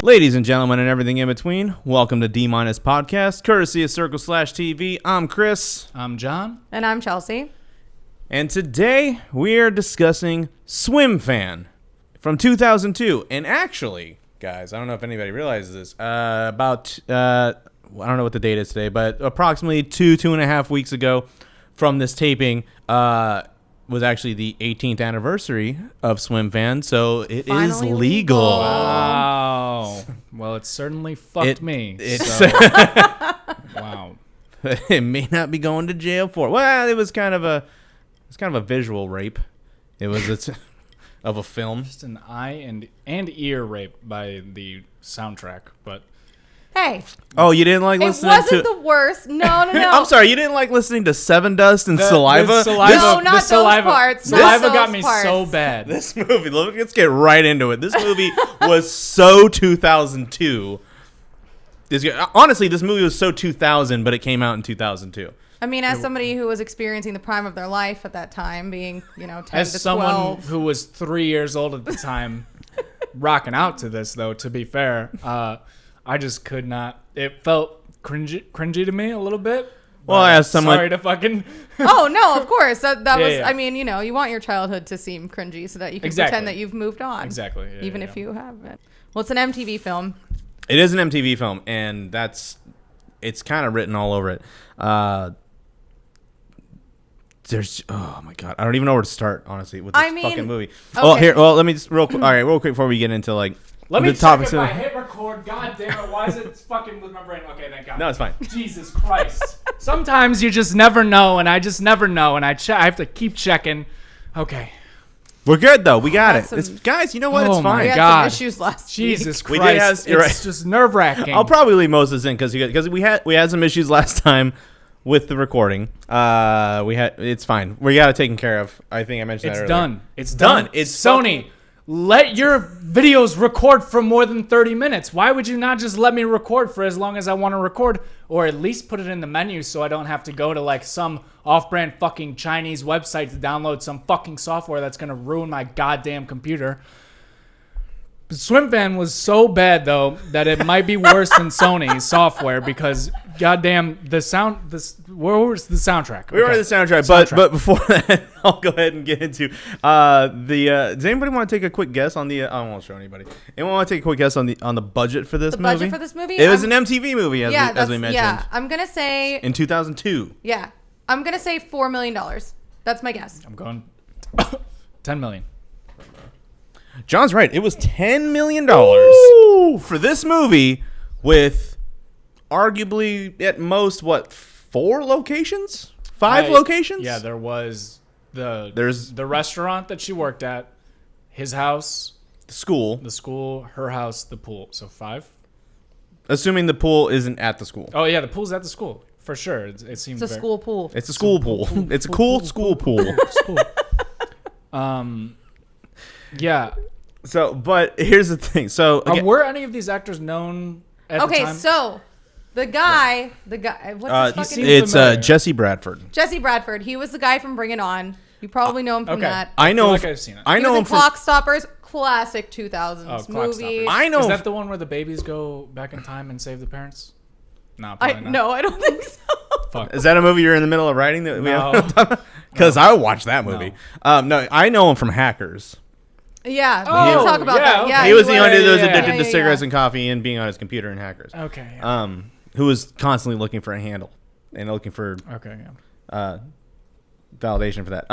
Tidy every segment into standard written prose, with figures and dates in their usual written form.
Ladies and gentlemen and everything in between, welcome to D- Podcast, courtesy of Circle/TV. I'm Chris. I'm John. And I'm Chelsea. And today we are discussing Swimfan from 2002. And actually, guys, I don't know if anybody realizes this, I don't know what the date is today, but approximately 2.5 weeks ago from this taping, was actually the 18th anniversary of Swimfan, so it Finally is legal. Wow. Well, it certainly fucked me. Wow. It may not be going to jail for. Well, it was kind of a visual rape. It was of a film. Just an eye and ear rape by the soundtrack, but Hey. Oh, you didn't like listening to... It wasn't the worst. No. I'm sorry, you didn't like listening to Seven Dust and Saliva? No, not those parts. Saliva got me so bad. This movie, let's get right into it. This movie was so 2002. Honestly, this movie was so 2000, but it came out in 2002. I mean, as somebody who was experiencing the prime of their life at that time, being, 10 As to 12. someone who was 3 years old at the time, rocking out to this, though, to be fair, I just could not. It felt cringy to me a little bit. Well, as someone... Sorry to fucking... Oh, no, of course. That was, yeah. I mean, you want your childhood to seem cringy so that you can pretend that you've moved on. Exactly. Yeah, even if you haven't. Well, it's an MTV film. It is an MTV film, and it's kind of written all over it. There's, oh my God, I don't even know where to start, honestly, with this fucking movie. Okay. Well, let me just real quick before we get into Let me the topics. check if I hit record. God damn it! Why is it fucking with my brain? Okay, thank God. No, it's fine. Jesus Christ! Sometimes you just never know, and I just never know, and I have to keep checking. Okay. We're good though. We got it. Some- Guys, you know what? Oh it's fine. We had God. some issues last Jesus week. Christ! you're right. It's just nerve wracking. I'll probably leave most of this in because we had some issues last time with the recording. It's fine. We got it taken care of. I think I mentioned that earlier. Done. It's done. It's Sony. Let your videos record for more than 30 minutes. Why would you not just let me record for as long as I want to record, or at least put it in the menu so I don't have to go to some off-brand fucking Chinese website to download some fucking software that's going to ruin my goddamn computer. But Swimfan was so bad, though, that it might be worse than Sony's software because, goddamn, where was the soundtrack? We were at the soundtrack, but before that, I'll go ahead and get into does anybody want to take a quick guess on the? I won't show anybody. Anyone want to take a quick guess on the budget for this movie? The budget for this movie? It was an MTV movie, as we mentioned. Yeah, I'm gonna say in 2002. Yeah, I'm gonna say $4 million. That's my guess. I'm going $10 million. John's right. It was $10 million for this movie with arguably at most, 4 locations? 5 locations? Yeah, there was the restaurant that she worked at, his house, the school, her house, the pool. So 5? Assuming the pool isn't at the school. Oh, yeah, the pool's at the school. For sure. It seems It's a school pool. It's a school pool. It's a cool school pool. Yeah. So, but here's the thing. So, again, were any of these actors known at the time? Okay, so the guy, what's his fucking name? It's Jesse Bradford. Jesse Bradford. He was the guy from Bring It On. You probably know him from that. I know. I've seen it. I know he him was in from Clock Stoppers, classic 2000s movie. I know. Is that the one where the babies go back in time and save the parents? No, probably not. No, I don't think so. Fuck. Is that a movie you're in the middle of writing? Because I watched that movie. No, I know him from Hackers. Yeah, we didn't talk about that. okay. Yeah, He was the one who was yeah, addicted to cigarettes and coffee and being on his computer in Hackers. Okay. Who was constantly looking for a handle and looking for validation for that.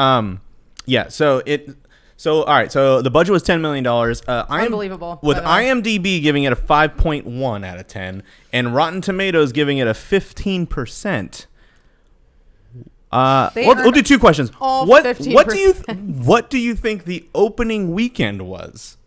Yeah. So all right. So the budget was $10 million. Unbelievable. With IMDb giving it a 5.1 out of 10 and Rotten Tomatoes giving it a 15%. We'll do 2 questions. What 15%. What do you think the opening weekend was?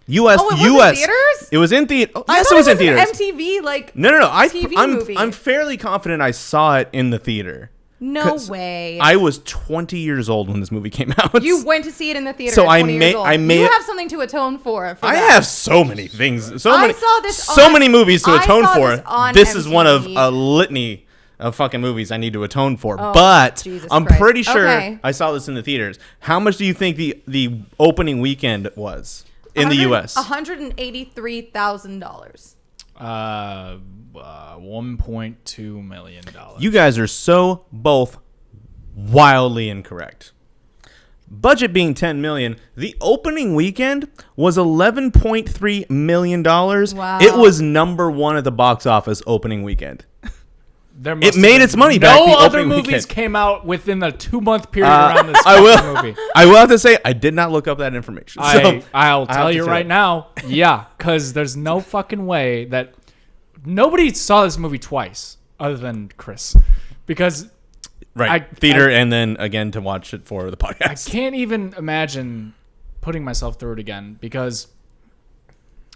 U.S. Oh, it was in theaters? It was in theater. Yes, it was in theaters. MTV No. TV movie. I'm fairly confident I saw it in the theater. No way. I was 20 years old when this movie came out. You went to see it in the theater. So at 20 years old. You have something to atone for I that. have so many things. I saw this so many movies to atone for. This MTV. is one of a litany of fucking movies I need to atone for. Oh, but Jesus I'm Christ. pretty sure Okay. I saw this in the theaters. How much do you think the opening weekend was? in the U.S.? $183,000. 1.2 million dollars. You guys are so both wildly incorrect. Budget being $10 million, the opening weekend was $11.3 million. Wow. It was number one at the box office opening weekend. It made its money back. No the other opening movies weekend. came out within the 2-month period around this movie. I will have to say, I did not look up that information. So I'll tell you say right that. now, yeah, because there's no fucking way that nobody saw this movie twice other than Chris, because theater and then again to watch it for the I podcast. can't even imagine putting myself through it again. Because,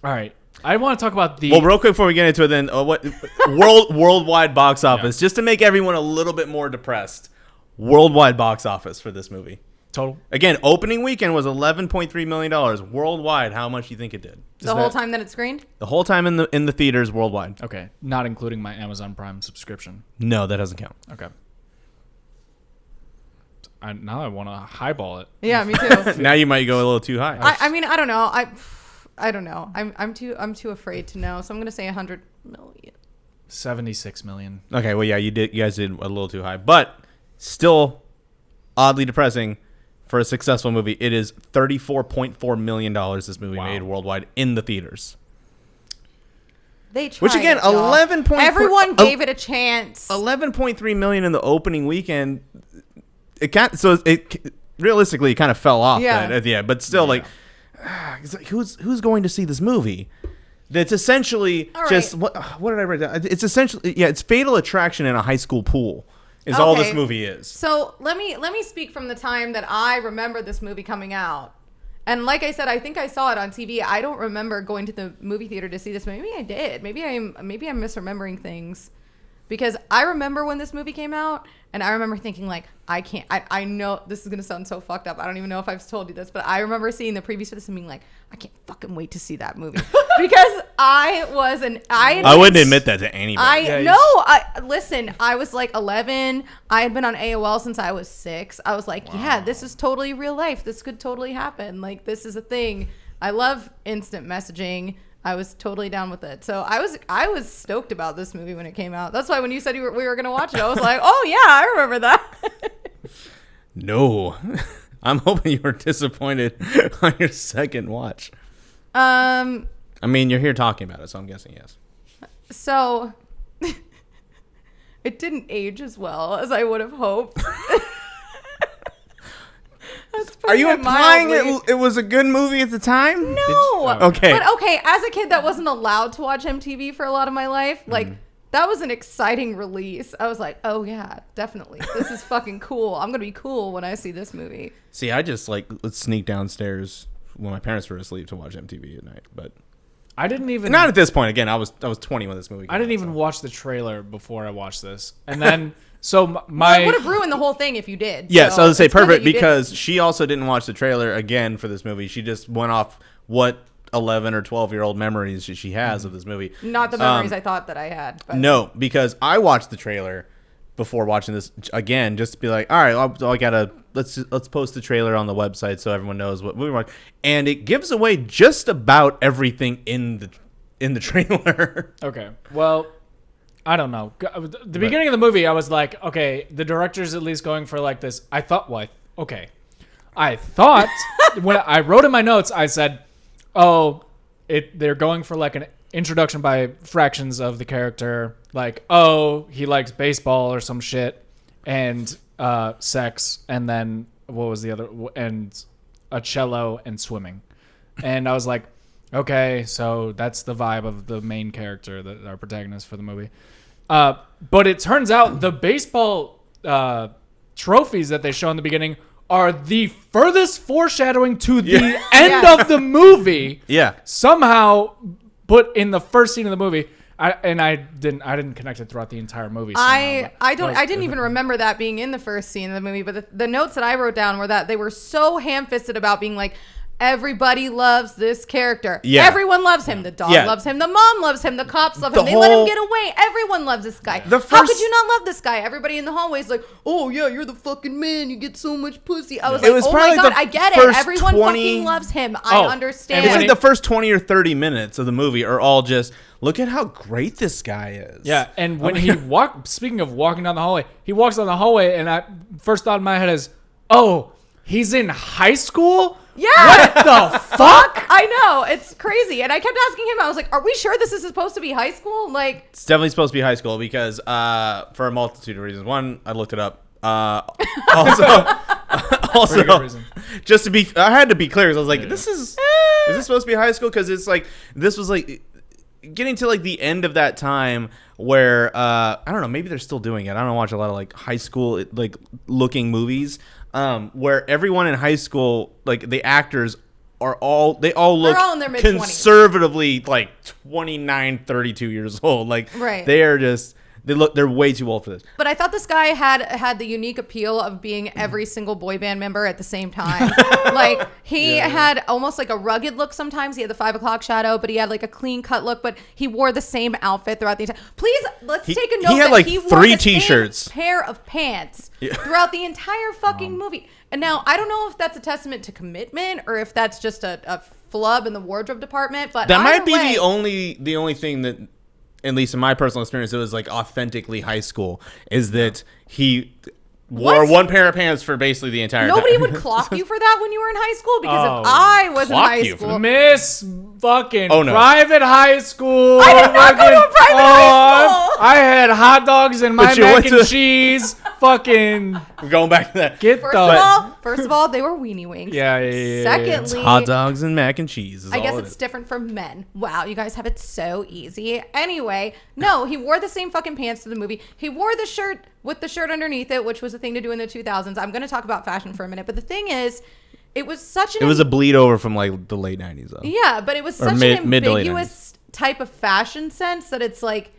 all right, I want to talk about the. Well, real quick before we get into it, then what worldwide box office, just to make everyone a little bit more depressed. Worldwide box office for this movie. Total. Again, opening weekend was $11.3 million. Worldwide, how much do you think it did? The whole time that it screened? The whole time in the theaters worldwide. Okay, not including my Amazon Prime subscription. No, that doesn't count. Okay. Now I want to highball it. Yeah, me too. Now you might go a little too high. I mean, I don't know. I don't know. I'm too afraid to know. So I'm gonna say 100 million. 76 million. Okay, well, yeah, you guys did a little too high, but still oddly depressing for a successful movie. It is $34.4 million this movie made worldwide in the theaters. They tried. Which again, it, y'all. 11.4 Everyone gave it a chance. 11.3 million in the opening weekend. It realistically kind of fell off at the end, but still, it's like who's going to see this movie? That's essentially just what did I write down? It's essentially it's Fatal Attraction in a high school pool. Is all this movie is. So let me speak from the time that I remember this movie coming out. And like I said, I think I saw it on TV. I don't remember going to the movie theater to see this. Maybe I did. Maybe I'm misremembering things. Because I remember when this movie came out, and I remember thinking, like, I know this is going to sound so fucked up. I don't even know if I've told you this, but I remember seeing the previews for this and being like, I can't fucking wait to see that movie. Because I wouldn't admit that to anybody. Listen, I was like 11. I had been on AOL since I was 6. I was like, yeah, this is totally real life. This could totally happen. Like, this is a thing. I love instant messaging. I was totally down with it. So I was stoked about this movie when it came out. That's why when you said we were going to watch it, I was like, oh yeah, I remember that. No. I'm hoping you were disappointed on your second watch. I mean, you're here talking about it, so I'm guessing yes. So it didn't age as well as I would have hoped. Are you implying it was a good movie at the time? No. Okay. But okay, as a kid that wasn't allowed to watch MTV for a lot of my life, like that was an exciting release. I was like, oh yeah, definitely. This is fucking cool. I'm going to be cool when I see this movie. See, I just would sneak downstairs when my parents were asleep to watch MTV at night, but I didn't even. Not at this point. Again, I was 20 when this movie came I didn't out, even watch the trailer before I watched this. And then so Well, my it would have ruined the whole thing if you did. Yes, I was so going to say it's good that perfect you because she also didn't watch the trailer again for this movie. She just went off what 11 or 12-year-old memories she has of this movie. didn't. Not the memories I thought that I had. But. No, because I watched the trailer before watching this again, just to be like, all right, I gotta let's post the trailer on the website so everyone knows what movie we're watching. And it gives away just about everything in the trailer. Okay. Well, I don't know. The beginning of the movie, I was like, okay, the director's at least going for like this. I thought when I wrote in my notes, I said, oh, they're going for like an introduction by fractions of the character. Like, oh, he likes baseball or some shit and sex. And then what was the other? And a cello and swimming. And I was like, okay, so that's the vibe of the main character, our protagonist for the movie. But it turns out the baseball trophies that they show in the beginning are the furthest foreshadowing to the end of the movie. Yeah. Somehow put in the first scene of the movie. I didn't connect it throughout the entire movie. I didn't even remember that being in the first scene of the movie, but the notes that I wrote down were that they were so ham-fisted about being like, Everybody loves this character. Yeah. Everyone loves him. The dog Yeah. loves him. The mom loves him. The cops love him. The They let him whole- get away. Everyone loves this guy. The How could first- you not love this guy? Everybody in the hallway is like, oh, yeah, you're the fucking man. You get so much pussy. I was It like, was oh probably my God, the I get it. first Everyone 20 fucking loves him. Oh, I understand. and It's when like the first 20 or 30 minutes of the movie are all just, look at how great this guy is. Yeah, and when he speaking of walking down the hallway, he walks down the hallway, and I first thought in my head is, oh, he's in high school? Yeah. What the fuck? I know. It's crazy. And I kept asking him, I was like, are we sure this is supposed to be high school? Like, It's definitely supposed to be high school because for a multitude of reasons. One, I looked it up. Also, Pretty good reason. just to be, I had to be clear because I was like, is this supposed to be high school? Because it's like, this was like getting to like the end of that time where, I don't know, maybe they're still doing it. I don't watch a lot of like high school, like looking movies, where everyone in high school, like the actors are all, they all look all in their mid-20s. conservatively like 29, 32 years old. Like Right. they are just, they're way too old for this. but I thought this guy had the unique appeal of being every single boy band member at the same time. Like he had almost like a rugged look sometimes. He had the 5 o'clock shadow, but he had like a clean cut look, but he wore the same outfit throughout the entire. Please, let's take a note he had, that like, he wore 3 the same t-shirts. pair of pants throughout the entire fucking movie. And now I don't know if that's a testament to commitment or if that's just a flub in the wardrobe department, but That might either be way- the only thing that, at least in my personal experience, it was like authentically high school, is that he wore What? one pair of pants for basically the entire Nobody time. would clock you for that when you were in high school because Oh, if I was in clock high you for school, Miss fucking Oh, no. private high school. I did not go to a private high school. I had hot dogs and my But you mac went and to- cheese. Fucking We're going back to that. get First of all, they were weenie wings. Yeah. Secondly, Hot dogs and mac and cheese. Is I guess all it it's is. different from men. Wow, you guys have it so easy. Anyway, no, he wore the same fucking pants to the movie. He wore the shirt with the shirt underneath it, which was a thing to do in the 2000s. I'm going to talk about fashion for a minute, but the thing is, it was such an It was a bleed over from like the late 90s though. yeah, but it was Or such an mid to late ambiguous type of fashion sense that it's like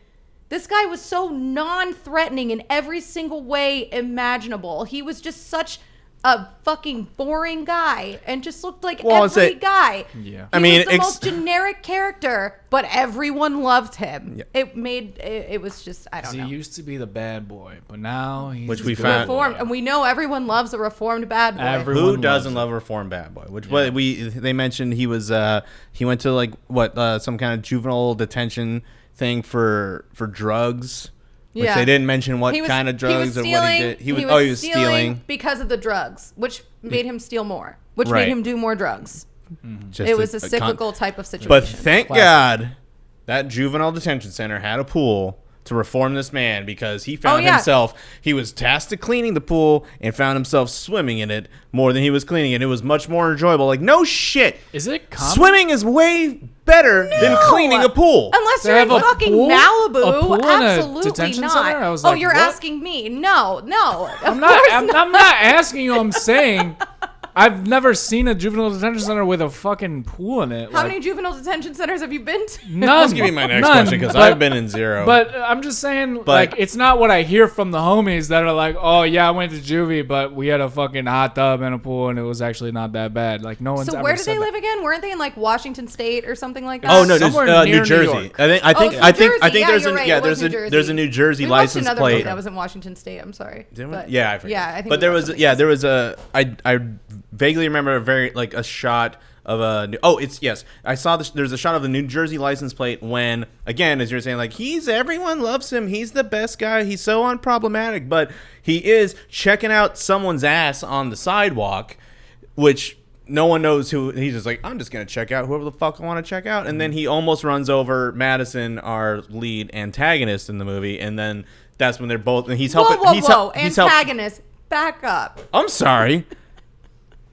this guy was so non-threatening in every single way imaginable. He was just such a fucking boring guy and just looked like Well, it's every a- guy. Yeah. I mean, he was the most generic character, but everyone loved him. Yeah. It was just I don't He know. used to be the bad boy, but now he's Which the we good found- boy. Reformed, and we know everyone loves a reformed bad boy. Everyone Who loves doesn't it. love a reformed bad boy? Which what they mentioned he was he went to like some kind of juvenile detention thing for drugs. Which Yeah. they didn't mention what He was- kind of he was drugs or what he did. He was stealing. because of the drugs, which made him steal more, which Right. made him do more drugs. Just It was a con- cyclical type of situation. But thank Classic. God that juvenile detention center had a pool to reform this man because he found yeah. himself, he was tasked to cleaning the pool and found himself swimming in it more than he was cleaning it. It was much more enjoyable. Like, no shit. Is it common? Swimming is way better than cleaning a pool. Unless They you're in have a fucking pool? A Malibu, pool in a absolutely detention not. center? I was Oh, like, you're what? asking me? No. Of I'm course not. I'm not asking you. I'm saying I've never seen a juvenile detention center with a fucking pool in it. How like, many juvenile detention centers have you been to? None. Let's give me my next None, question because but- I've been in zero. But I'm just saying, like, it's not what I hear from the homies that are like, oh, yeah, I went to juvie, but we had a fucking hot tub and a pool, and it was actually not that bad. Like, no one's So ever where did said they that. live again? Weren't they in like Washington State or something like that? Oh no, there's Somewhere New near Jersey. New York. I think Oh, it's New I Jersey. think Yeah, there's you're a right. yeah It was there's New a there's a Jersey. New Jersey We watched license another plate. movie that was in Washington State. I'm sorry. Didn't we? But- Yeah, I forget. Yeah, I think. But we there watched was something. yeah there was a I vaguely remember a very like a shot of I saw there's a shot of the New Jersey license plate when again as you're saying like everyone loves him, he's the best guy, he's so unproblematic, but he is checking out someone's ass on the sidewalk, which no one knows who. He's just like, I'm just gonna check out whoever the fuck I want to check out, and then he almost runs over Madison, our lead antagonist in the movie, and then that's when they're both and he's helping. Whoa, he's whoa! he's help- Antagonist, back up. I'm sorry.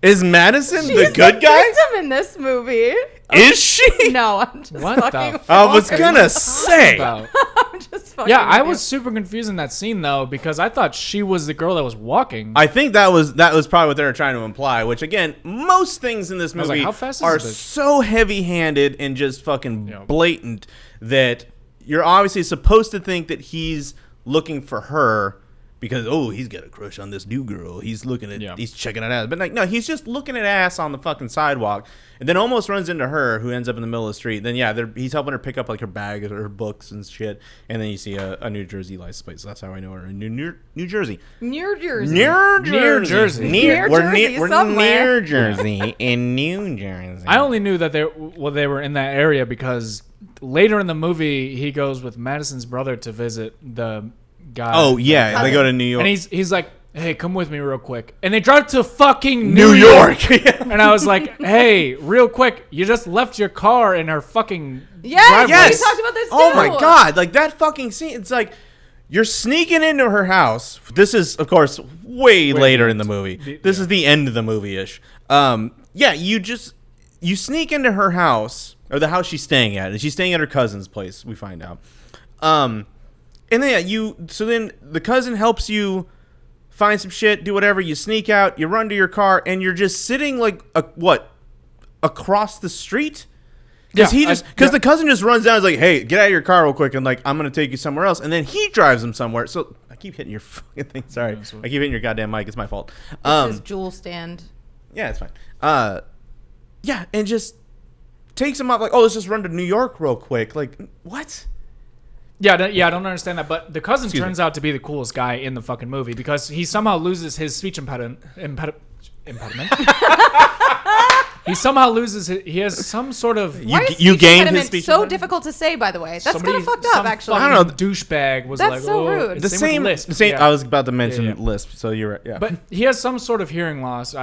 Is Madison She's the good guy? victim in this movie. Is she? No, I'm just What the fucking. fuck I was with gonna you. say. About? I'm just fucking. Yeah, I with was you. super confused in that scene, though, because I thought she was the girl that was walking. I think that was probably what they were trying to imply. Which again, most things in this was like, movie how fast is are this bitch? so heavy-handed and just fucking Yeah. blatant that you're obviously supposed to think that he's looking for her, because he's got a crush on this new girl. He's looking at he's checking it out. But like no, he's just looking at ass on the fucking sidewalk, and then almost runs into her, who ends up in the middle of the street. Then he's helping her pick up like her bag or her books and shit. And then you see a New Jersey license plate. So that's how I know her in New Jersey. Near Jersey. We're Near somewhere. Jersey in New Jersey. I only knew that they were in that area because later in the movie he goes with Madison's brother to visit the guy. Oh yeah, they go to New York, and he's like, "Hey, come with me real quick." And they drive to fucking New York. And I was like, "Hey, real quick, you just left your car in her fucking Yes, driveway." we talked about this too. Oh my god, like that fucking scene. It's like you're sneaking into her house. This is, of course, way later in the movie. This is the end of the movie-ish. You sneak into her house, or the house she's staying at, and she's staying at her cousin's place. We find out. And then so then the cousin helps you find some shit, do whatever. You sneak out, you run to your car, and you're just sitting like across the street. Because the cousin just runs down and is like, "Hey, get out of your car real quick," and like, "I'm gonna take you somewhere else," and then he drives him somewhere. So I keep hitting your fucking thing. Sorry, I keep hitting your goddamn mic. It's my fault. It's his jewel stand. Yeah, it's fine. And just takes him out like, "Oh, let's just run to New York real quick." Like, what? Yeah, I don't understand that. But the cousin turns out to be the coolest guy in the fucking movie because he somehow loses his speech impediment. He somehow loses it. He has some sort of. Why is you speech gained impediment his speech so impediment? difficult to say, by the way? That's kind of fucked Some up, actually. I don't know. Douchebag was That's like, so rude. The same. Lisp. I was about to mention lisp. So you're right. Yeah. But he has some sort of hearing loss.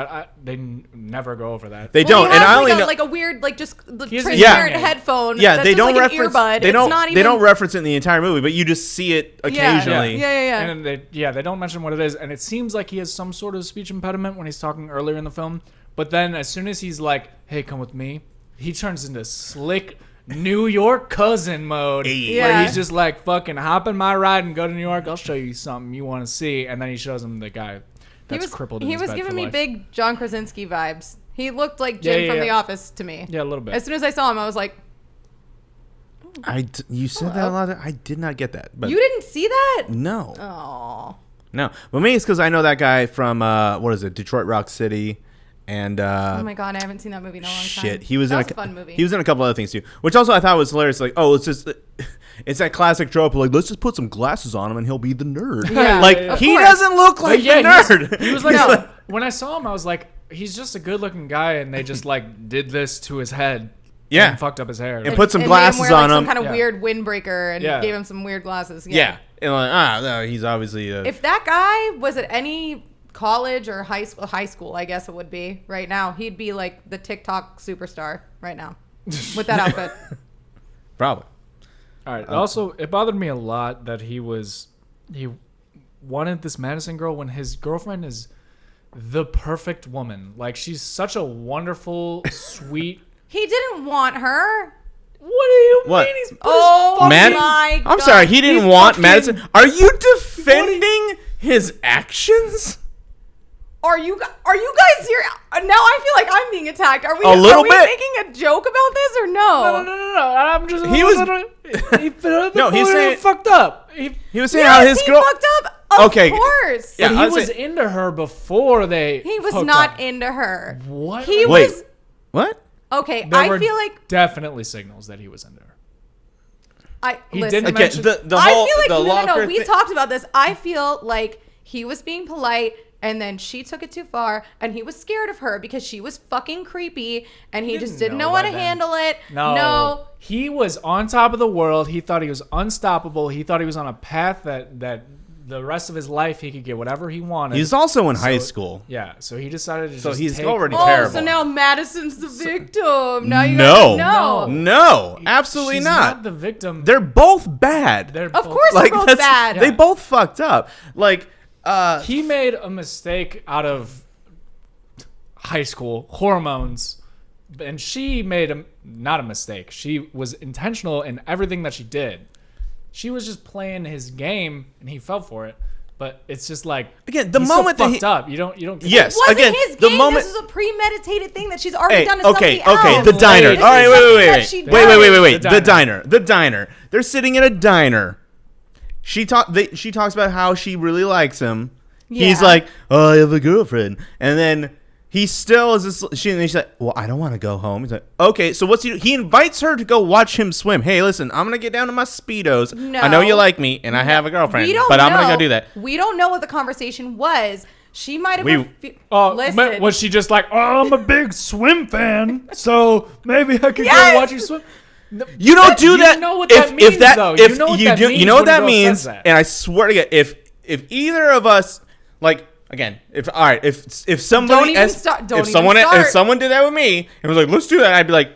They never go over that. They Well, don't. he And has I only know. like a weird, like just He has a transparent hearing aid. headphone. Yeah, that's they just don't like an reference. earbud. They It's don't. not They even, don't reference it in the entire movie, but you just see it occasionally. Yeah. And then they don't mention what it is, and it seems like he has some sort of speech impediment when he's talking earlier in the film. But then as soon as he's like, "Hey, come with me," he turns into slick New York cousin mode, Yeah. where he's just like, "Fucking hop in my ride and go to New York. I'll show you something you want to see." And then he shows him the guy that's crippled in He his was bed giving for me life. big John Krasinski vibes. He looked like Jim from The Office to me. Yeah, a little bit. As soon as I saw him, I was like, You said that a lot. I did not get that. But "You didn't see that?" no. Oh. No. But maybe it's because I know that guy from what is it, Detroit Rock City. And Oh my god, I haven't seen that movie in a long time. shit, he was that in was a fun movie. He was in a couple other things too, which also I thought was hilarious. Like, oh, it's that classic trope. Like, let's just put some glasses on him and he'll be the nerd. Yeah, like of he course. doesn't look like the nerd. He was like, No. when I saw him, I was like, he's just a good-looking guy, and they just like did this to his head. Yeah. And fucked up his hair. And put some made him glasses wear, like, on some him. kind of Yeah. weird windbreaker and Yeah. gave him some weird glasses. Yeah. And like, no, he's obviously. If that guy was at any college or high school, I guess it would be right now, he'd be like the TikTok superstar right now with that outfit. Probably. All right. Also, it bothered me a lot that he wanted this Madison girl when his girlfriend is the perfect woman. Like, she's such a wonderful, sweet. He didn't want her. What do you What? mean? He's My God. I'm sorry, he didn't He's want fucking- Madison. Are you defending his actions? Are you guys here? Now I feel like I'm being attacked. Are we A little we bit. making a joke about this or no? No. I'm just. He was- No, he's saying- fucked up. He was saying how Yes, his he girl. fucked up. Of Okay. course. Yeah, But I he was was into her before they. He was hooked not up. into her. What? He Wait. was What? okay. There I were feel like definitely signals that he was into her. He listen. didn't Again, mention- the I whole feel like the no. locker We thing- talked about this. I feel like he was being polite, and then she took it too far, and he was scared of her because she was fucking creepy, and he just didn't know how to by then. handle it. No. He was on top of the world. He thought he was unstoppable. He thought he was on a path that the rest of his life he could get whatever he wanted. He's also in high school. Yeah, so he decided to So just he's take already Oh, terrible. so now Madison's the victim. Now you No. know. No, absolutely She's not. the victim. They're both bad. They're Of both- course they're both bad. They both fucked up. Like, He made a mistake out of high school hormones, and she made not a mistake. She was intentional in everything that she did. She was just playing his game, and he fell for it. But it's just like, again, the he's moment so that fucked up. You don't. yes, Wasn't again, his the game. moment. This is a premeditated thing that she's already Hey, done to okay, somebody okay, else. the diner. This All right, is something that wait, she wait. does. The diner. They're sitting in a diner. she talks about how she really likes him. Yeah. He's like, oh, I have a girlfriend, and then he still is this. She's like, well, I don't want to go home. He's like, okay, so what's he do? He invites her to go watch him swim. Hey, listen, I'm gonna get down to my Speedos. No. I know you like me, and I have a girlfriend, but I'm gonna go do that. We don't know what the conversation was. She might have. Listen. Was she just like, oh, I'm a big swim fan, so maybe I could Yes! go watch you swim? You don't do that. You know what that means, though. You know what that means You know what when a that girl means. says that. And I swear to God, if either of us, like, again, if somebody, Don't even start. Don't if even someone, start. if someone did that with me and was like, let's do that, I'd be like,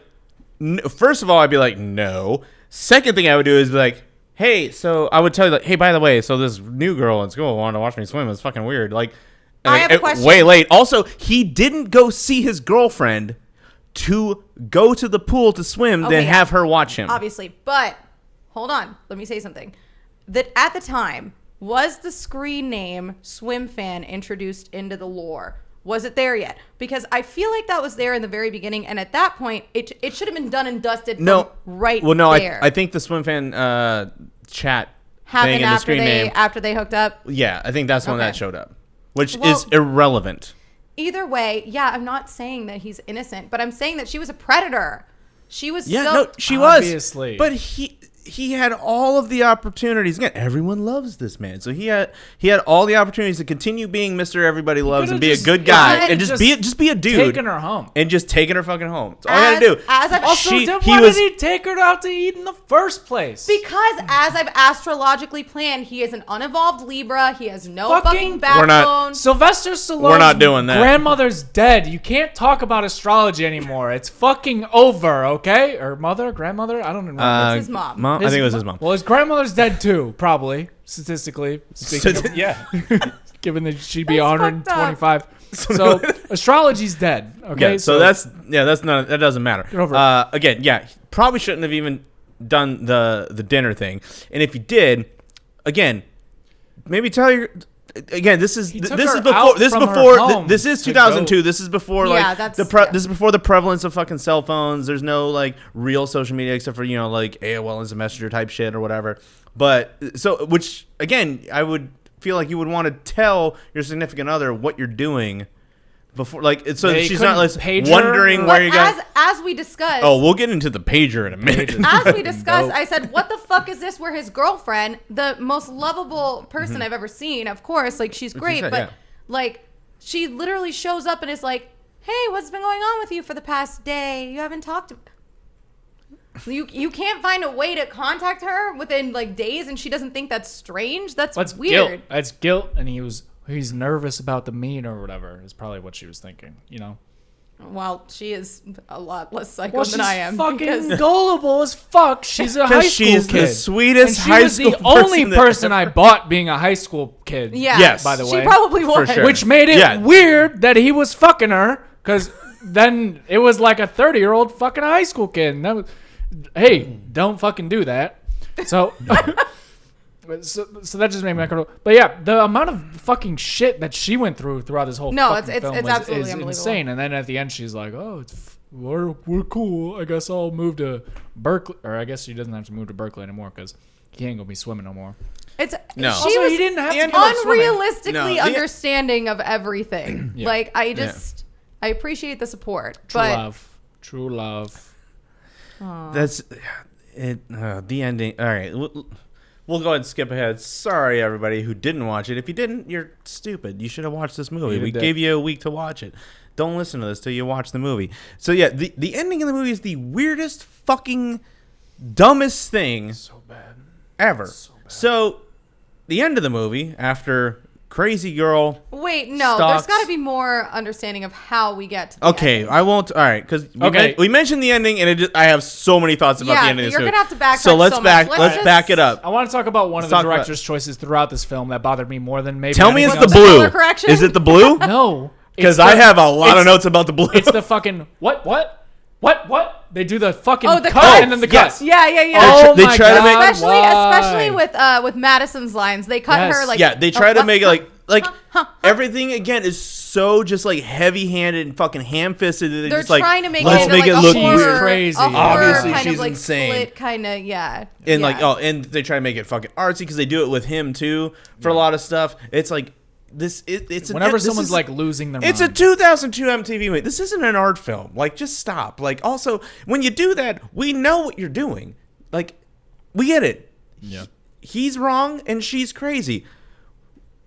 first of all, I'd be like, no. Second thing I would do is be like, hey, so I would tell you, like, hey, by the way, so this new girl in school wanted to watch me swim. It's fucking weird. Like, I have a question. Way late. Also, he didn't go see his girlfriend to go to the pool to swim, Okay, then yeah. have her watch him. Obviously, but hold on. Let me say something. That at the time, was the screen name Swimfan introduced into the lore? Was it there yet? Because I feel like that was there in the very beginning, and at that point, it should have been done and dusted from right well, no, there. I think the Swimfan chat happened thing in the screen name. after they hooked up. Yeah, I think that's when Okay. that showed up, which Well, is irrelevant. Either way, yeah, I'm not saying that he's innocent, but I'm saying that she was a predator. She was Yeah, so... no, she Obviously. was. But he had all of the opportunities. Again, everyone loves this man, so he had all the opportunities to continue being Mr. Everybody Loves and be a good guy and just be a dude, taking her home. and just taking her fucking home. That's all I gotta do. As I've Also, She- then he why was- did he take her out to eat in the first place? Because as I've astrologically planned, he is an unevolved Libra. He has no Fucking- fucking We're backbone. not- Sylvester Stallone's We're not doing that. grandmother's dead. You can't talk about astrology anymore. It's fucking over, okay? Or mother, grandmother? I don't remember. It's his mom. I think it was his mom. Well, his grandmother's dead too, probably, statistically speaking. Yeah. Given that she'd be That's 125. So astrology's dead. Okay, Yeah, so that's not, that doesn't matter. Get over it. Again, yeah, probably shouldn't have even done the dinner thing. And if you did, again, maybe tell your. Again, this is took this her is before out this is from her before home this is to 2002. go. This is before Yeah, like that's- this is before the prevalence of fucking cell phones. There's no like real social media except for like AOL Instant Messenger type shit or whatever. But so which again, I would feel like you would want to tell your significant other what you're doing before, like so They she's not couldn't like page her? wondering But where you got. as we discussed, Oh, we'll get into the pager in a minute. as we discussed, Nope. I said, "What the fuck is this?" Where his girlfriend, the most lovable person I've ever seen, of course, like she's great, said, but yeah. like she literally shows up and is like, "Hey, what's been going on with you for the past day? You haven't talked to." You can't find a way to contact her within like days, and she doesn't think that's strange. That's weird. guilt. That's guilt, and he's nervous about the mean or whatever. Is probably what she was thinking. Well, she is a lot less psycho Well, than she's I am. fucking because- gullible as fuck. She's a high school she's kid. the sweetest and she high was school the only person person I bought being a high school kid. Yeah. Yes. By the way. She probably was. sure. Which made it Yeah. weird that he was fucking her, because then it was like a 30-year-old fucking high school kid. And that was, hey, don't fucking do that. So, so that just made me uncomfortable. But yeah, the amount of fucking shit that she went throughout this whole No, fucking it's film absolutely is unbelievable. insane. And then at the end, she's like, "Oh, we're cool. I guess I'll move to Berkeley." Or I guess she doesn't have to move to Berkeley anymore because he ain't gonna be swimming no more. It's No. She Also, was he didn't have to and give up swimming. unrealistically No, the- understanding of everything. Yeah. Like I appreciate the support, True love. That's it. The ending. All right, we'll go ahead and skip ahead. Sorry, everybody who didn't watch it. If you didn't, you're stupid. You should have watched this movie. You We did. gave you a week to watch it. Don't listen to this till you watch the movie. So yeah, the ending of the movie is the weirdest, fucking, dumbest thing So bad. ever. So the end of the movie, after crazy girl. Wait, no, Stalks. there's got to be more understanding of how we get to the Okay, ending. I won't. All right, because Okay. we mentioned the ending, and I have so many thoughts about Yeah, the ending of this you're movie. gonna have to backtrack So let's so much. back. Let's Let's just- back it up. I want to talk about one of the talk about- director's choices throughout this film that bothered me more than maybe. Tell me it's the anything else. blue. Color correction? Is it the blue? No, Because it's I the- have a lot of it's- notes about the blue. It's the fucking what? They do the fucking Oh, the cut cuts. and then the Yes. cuts. Yeah. Oh They my try to God, make- Especially why? with Madison's lines, they cut Yes. her like. Yeah, they try to make it like Everything again is so just like heavy-handed and fucking ham-fisted. They're just like, trying to make let's it make like it a look horror, weird. Crazy. a horror Obviously, kind she's of like insane. split kind of And yeah. like and they try to make it fucking artsy because they do it with him too for a lot of stuff. It's like it's Whenever this someone's is- like losing their it's mind. a 2002 MTV movie. This isn't an art film. Like, just stop. Like, also, when you do that, we know what you're doing. Like, we get it. Yeah. He's wrong and she's crazy.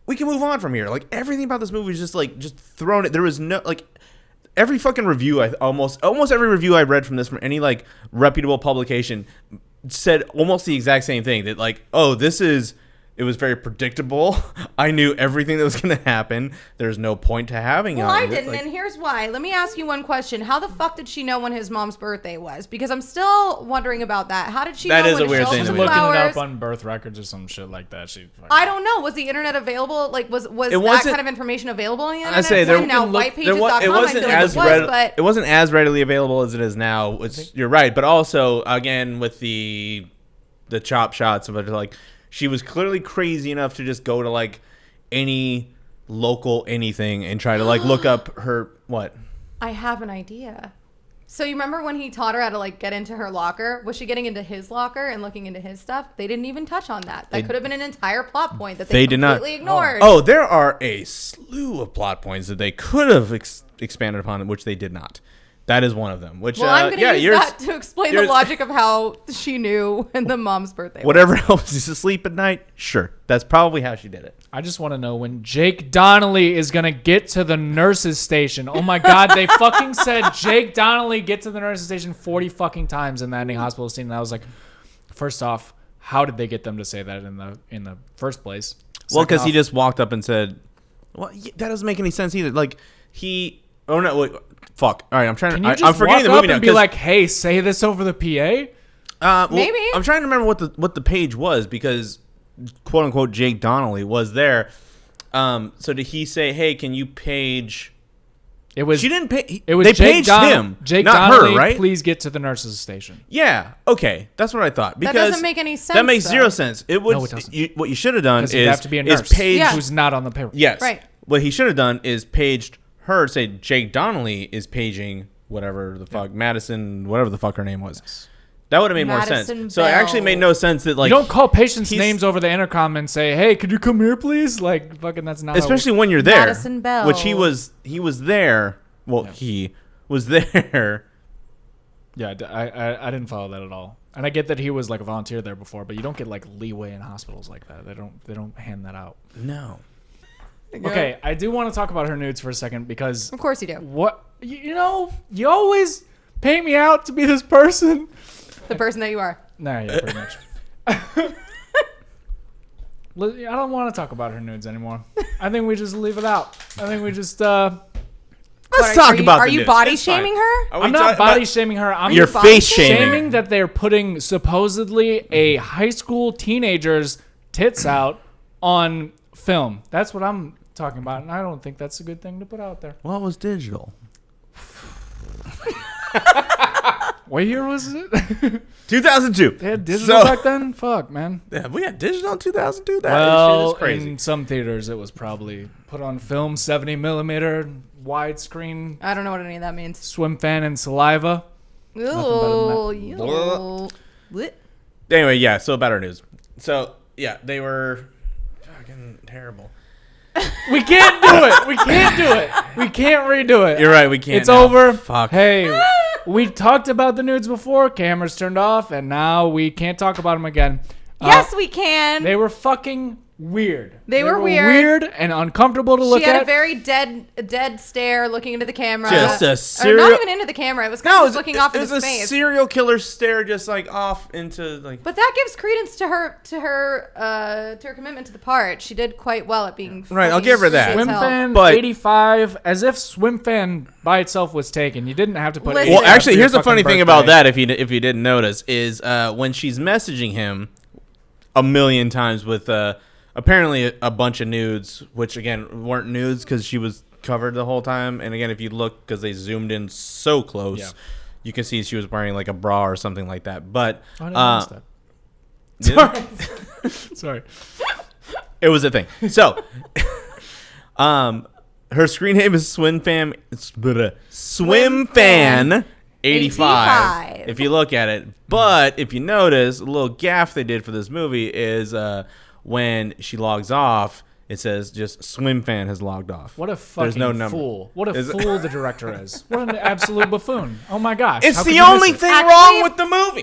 We can move on from here. Like, everything about this movie is just thrown it. There was no like every fucking review almost every review I read from this from any like reputable publication said almost the exact same thing, that like, oh, it was very predictable. I knew everything that was going to happen. There's no point to having Well, it. I didn't, and here's why. Let me ask you one question. How the fuck did she know when his mom's birthday was? Because I'm still wondering about that. How did she That know is when a weird to show thing up to with me. Looking it flowers? up on birth records or some shit like that. I don't know. Was the internet available? Like, was that wasn't- kind of information available on the internet? I say there now, whitepages.com, it wasn't as but it wasn't as readily available as it is now. You're right, but also again with the chop shots of it, like she was clearly crazy enough to just go to like any local anything and try to like look up her what. I have an idea. So you remember when he taught her how to like get into her locker? Was she getting into his locker and looking into his stuff? They didn't even touch on that. That could have been an entire plot point that they did not completely ignored. Oh, there are a slew of plot points that they could have expanded upon, which they did not. That is one of them. Which Well, I'm going to use yours- that to explain the logic of how she knew when the mom's birthday was. Whatever helps you to sleep at night, sure. That's probably how she did it. I just want to know when Jake Donnelly is going to get to the nurse's station. Oh my God, they fucking said Jake Donnelly get to the nurse's station 40 fucking times in the ending hospital scene. And I was like, first off, how did they get them to say that in the first place? Well, because he Second just walked up and said, well, that doesn't make any sense either. Like, oh no, wait, fuck. All right, I'm trying can to, you just I'm forgetting walk the movie up now. and be like, hey, say this over the PA? well, Maybe. I'm trying to remember what the page was because, quote unquote, Jake Donnelly was there. So did he say, hey, can you page? It was. She didn't pay. It was they Jake paged him, Jake not Donnelly, her, right? please get to the nurse's station. Yeah. Okay, that's what I thought. Because doesn't make any sense, That makes zero though. sense. It would. No, it doesn't. What you should have done Because is you have to be a nurse page Yeah. who's not on the payroll. Yes. Right. What he should have done is paged her, say Jake Donnelly is paging whatever the fuck, Madison, whatever the fuck her name was. That would have made more Madison sense. So it actually Bell. made no sense that like You don't call patients' he's- names over the intercom and say, "Hey, could you come here, please?" Like, fucking, that's not. especially when you're there. Madison Bell. Which he was there. Well, he was there. Yeah, I didn't follow that at all. And I get that he was like a volunteer there before, but you don't get like leeway in hospitals like that. They don't hand that out. No. Okay, I do want to talk about her nudes for a second because Of course you do. what you know, you always paint me out to be this person. The person that you are. Nah, yeah, pretty much. I don't want to talk about her nudes anymore. I think we just leave it out. I think we just. Let's What, talk about Are the you nudes. body It's fine. shaming her? Are we I'm not talking body about- shaming her. I'm You're body face shaming? shaming. shaming that they're putting supposedly a high school teenager's tits out on film. That's what I'm talking about, and I don't think that's a good thing to put out there. Well, it was digital. What year was it? 2002. They had digital So- back then? Fuck, man. Yeah, we had digital in 2002. That Well, shit is crazy. in some theaters, it was probably put on film, 70 millimeter, widescreen, I don't know what any of that means. Swimfan and saliva. Ooh, Blah. you. What? Anyway, yeah. So about our news. So yeah, they were fucking terrible. We can't do it. We can't do it. We can't redo it. You're right. We can't. It's now. over. Fuck. Hey, we talked about the nudes before. Cameras turned off, and now we can't talk about them again. Yes, we can. They were fucking weird. They were weird. Weird and uncomfortable to look She had at. a very dead stare looking into the camera. Just a Or serial- not even into the camera. It was kind of just looking off it into was a space. serial killer stare, just like off into like. But that gives credence to her commitment to the part. She did quite well at being Right, I'll fucking give her that. creepy as hell. Swimfan But- 85, as if Swimfan by itself was taken. You didn't have to put. Listen. Well, Yeah, actually, for your here's the fucking funny thing birthday. about that. If you didn't notice, is when she's messaging him a million times with apparently a bunch of nudes, which again weren't nudes because she was covered the whole time. And again, if you look, because they zoomed in so close, Yeah. you can see she was wearing like a bra or something like that. But I didn't notice that. did- Sorry. it was a thing. So Her screen name is Swimfan 85. If you look at it, but if you notice, a little gaff they did for this movie is when she logs off, it says just Swimfan has logged off. What a fucking fool. What a fool the director is. What an absolute buffoon. Oh my gosh. It's the only thing wrong with the movie.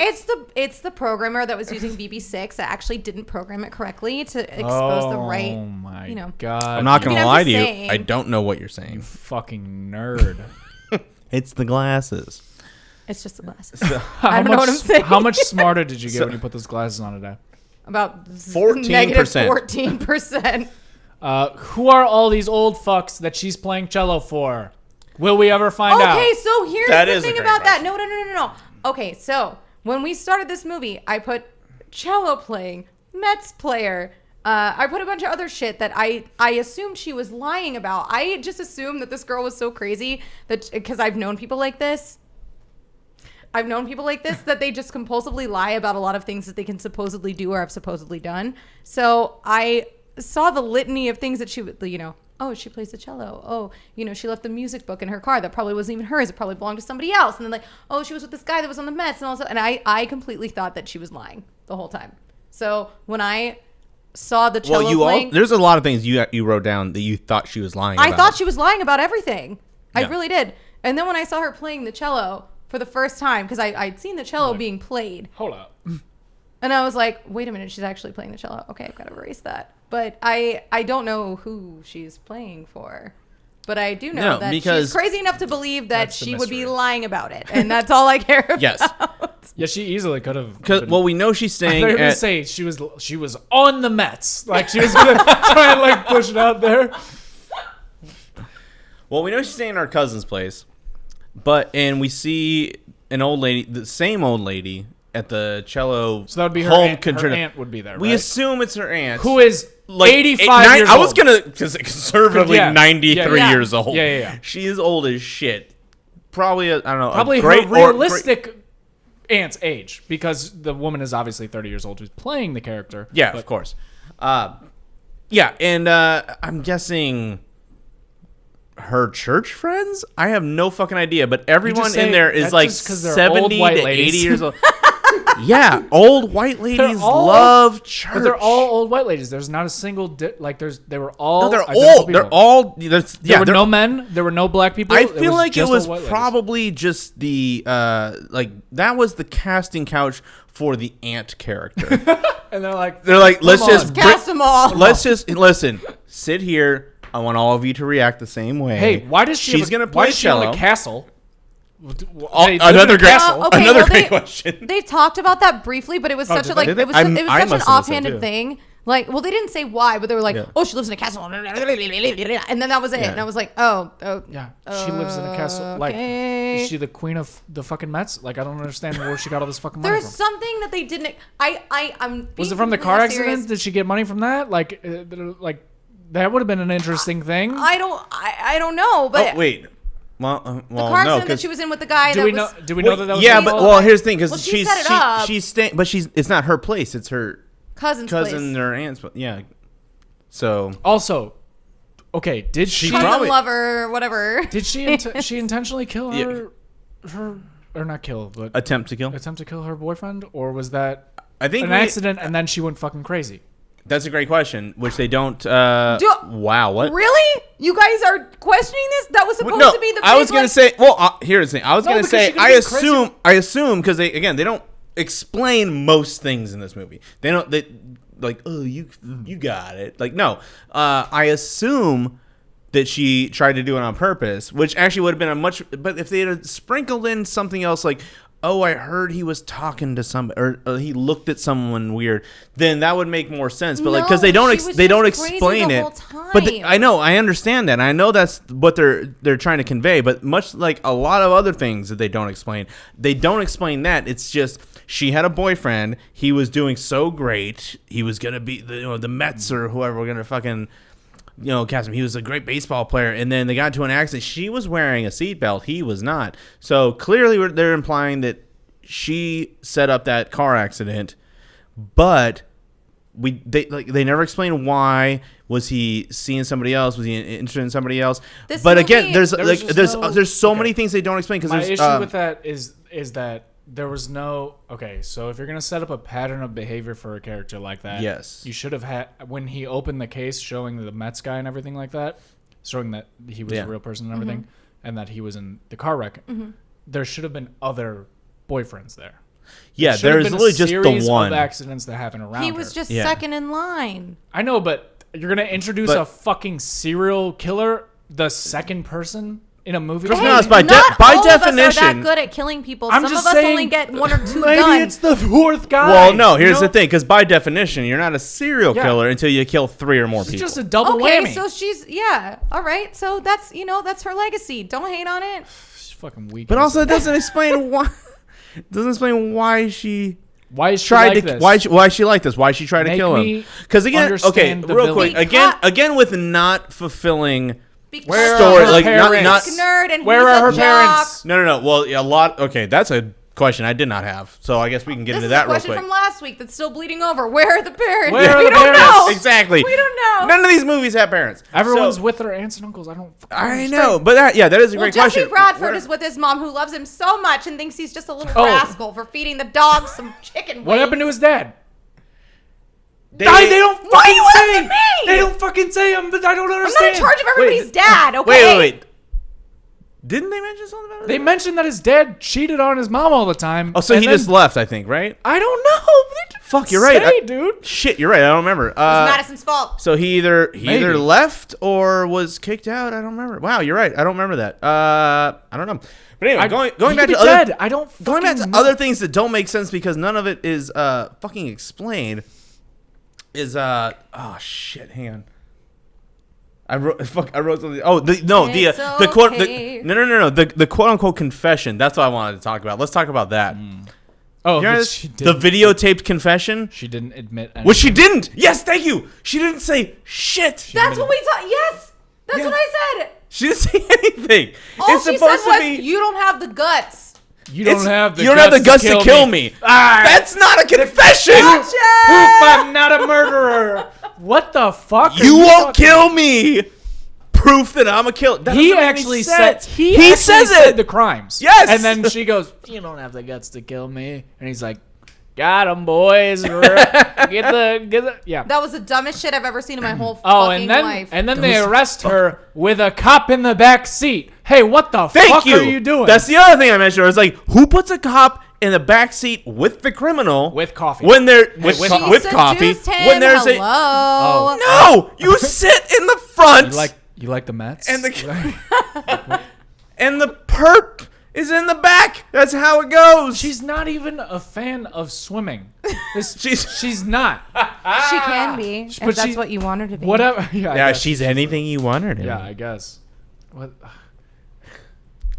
It's the programmer that was using VB6 that actually didn't program it correctly to expose the right. Oh my God. I'm not going to lie to you. I don't know what you're saying. Fucking nerd. It's the glasses. It's just the glasses. So, I don't know what I'm saying. How much smarter did you get when you put those glasses on today? About 14%. Negative 14%. Who are all these old fucks that she's playing cello for? Will we ever find out? Okay, so here's the thing about that. No. Okay, so when we started this movie, I put cello playing, Mets player. I put a bunch of other shit that I assumed she was lying about. I just assumed that this girl was so crazy that because I've known people like this. That they just compulsively lie about a lot of things that they can supposedly do or have supposedly done. So I saw the litany of things that she would, oh, she plays the cello. Oh, she left the music book in her car that probably wasn't even hers. It probably belonged to somebody else. And then oh, she was with this guy that was on the Mets and all that. And I completely thought that she was lying the whole time. So when I saw the cello playing, there's a lot of things you wrote down that you thought she was lying about. I thought she was lying about everything. Yeah. I really did. And then when I saw her playing the cello for the first time, because I'd seen the cello being played. Hold up. And I was like, wait a minute, she's actually playing the cello. Okay, I've got to erase that. But I don't know who she's playing for. But I do know that she's crazy enough to believe that she would be lying about it. And that's all I care about. Yes. Yeah, she easily could have. Well, we know she's saying. I was going to say she was on the Mets. Like, she was going to try and, push it out there. Well, we know she's staying in our cousin's place. And we see an old lady, the same old lady, at the cello. So that would be her home aunt. Her aunt would be there, right? We assume it's her aunt. Who is 85 years old. I was going to, conservatively 93 years old. Yeah. She is old as shit. Probably, I don't know. Probably her realistic aunt's age, because the woman is obviously 30 years old who's playing the character. Yeah, of course. And I'm guessing her church friends? I have no fucking idea, but everyone in there is 70 to 80 years old. Yeah, old white ladies love church. But they're all old white ladies. There's not a single they were all. No, they're old. People. They're all. There were no men. There were no black people. I feel like it was probably just the that was the casting couch for the aunt character. And they're like, let's just cast them all. Let's just listen. Sit here. I want all of you to react the same way. Hey, why does she? She's gonna play cello. In a castle. Another great question. They talked about that briefly, but it was such a such an offhanded thing. They didn't say why, but they were like, "Oh, she lives in a castle," and then that was it. And I was like, "Oh, yeah, she lives in a castle. Like, is she the queen of the fucking Mets? Like, I don't understand where she got all this fucking money from." There's something that they didn't. I'm. Was it from the car accident? Did she get money from that? Like that would have been an interesting thing. I don't know, but wait. Well, the car accident that she was in with the guy. Do we know that was? Yeah, but here's the thing, because she's staying, but it's not her place. It's her cousin or aunt's. Yeah. So also, okay, did she cousin lover whatever? Did she she intentionally kill her or not kill, but attempt to kill her boyfriend, or was that an accident and then she went fucking crazy? That's a great question, which they don't. Wow, what? Really? You guys are questioning this? That was supposed to be the. I was gonna say. Well, here's the thing. I was gonna say. I assume because they don't explain most things in this movie. They don't. They oh, you got it. No. I assume that she tried to do it on purpose, which actually would have been a much. But if they had sprinkled in something else oh, I heard he was talking to somebody, or he looked at someone weird, then that would make more sense. But because they don't explain it. But I know, I understand that. I know that's what they're trying to convey. But much like a lot of other things that they don't explain that. It's just she had a boyfriend. He was doing so great. He was gonna be the Mets or whoever were gonna fucking. Cast him. He was a great baseball player, and then they got into an accident. She was wearing a seatbelt. He was not. So clearly, they're implying that she set up that car accident, but they never explain why. Was he seeing somebody else? Was he interested in somebody else? This But movie- again, there's There's so many things they don't explain because My there's issue with that is that there was no so if you're gonna set up a pattern of behavior for a character like that, Yes. you should have had when he opened the case showing the Mets guy and everything like that, showing that he was a real person and everything, and that he was in the car wreck. There should have been other boyfriends there. yeah, Should have there's been a literally just series the one. of accidents that happen around. He was her. just Yeah. second in line. I know, but you're gonna introduce But- a fucking serial killer, the second person in a movie. Let's be Hey, honest, by not by all of us are definition- that good at killing people. I'm Some just of us saying, only get 1 or 2 maybe guns. it's the fourth guy. Well, no. Here's you the know? thing, because by definition, you're not a serial Yeah. killer until you kill 3 or more It's people. just a double Okay, whammy. so she's all right. So that's that's her legacy. Don't hate on it. She's fucking weak. But also, it doesn't explain why. It doesn't explain why she why is she tried like to this? why she like this. Why she tried to Make kill him? me Because again, okay, understand the real quick, villain. again with not fulfilling. Because Where Story, are her like, not- parents? he's a nerd and Where he's are a her jock. parents? No. Well, yeah, a lot. Okay, that's a question I did not have. So I guess we can get This into is that a real question quick. from last week that's still bleeding over. Where are the parents? Where are we the don't parents? know. Exactly. We don't know. None of these movies have parents. Everyone's So- with their aunts and uncles. I don't. fucking I understand. know, but that is a Well, great Jesse question. Bradford Where- is with his mom, who loves him so much and thinks he's just a little Oh. rascal for feeding the dogs some chicken. What happened to his dad? They don't Why fucking you say. asking me? They don't fucking say him, but I don't I'm not understand. in charge of everybody's dad. Okay. Wait. Didn't they mention something about They it? mentioned that his dad cheated on his mom all the time. Oh, so and he then- just left, I think, right? I don't know. They didn't Fuck, you're right. say, dude. Shit, you're right. I don't remember. It was Madison's fault. So he either Maybe. left or was kicked out. I don't remember. Wow, you're right. I don't remember that. I don't know. But anyway, going he back could to be other dead. I don't. going back to fucking know. other things that don't make sense because none of it is fucking explained. Is oh shit, hang on. I wrote something. Oh, the quote. okay. No. The quote unquote confession. That's what I wanted to talk about. Let's talk about that. Oh, You know but this? she The didn't. videotaped confession. She didn't admit. Anything. Which she didn't. Yes, thank you. She didn't say shit. That's what we thought. Yes, that's Yeah. what I said. She didn't say anything. All it's she said supposed was, to be. "You don't have the guts." You don't have the. You don't have the guts to kill me. That's not a confession. Proof I'm not a murderer. What the fuck? are You won't talking kill me. Proof that I'm a killer. That He doesn't make any actually sense. said he says said it. the crimes. Yes. And then she goes, "You don't have the guts to kill me." And he's like, "Got him, boys. get the yeah." That was the dumbest shit I've ever seen in my whole Oh, fucking and then life. they arrest her with a cop in the back seat. Hey, what the Thank fuck you. are you doing? That's the other thing I mentioned. It's like, who puts a cop in the back seat with the criminal with coffee. when they're with She coffee seduced him. when there's Hello. a no? You sit in the front. you like the Mets? And the and the perp is in the back. That's how it goes. She's not even a fan of swimming. She's She's not. She can be, if But that's she- what you want her to be. Whatever. Yeah, I yeah, guess. she's anything you want her to. Yeah, be. I guess. What?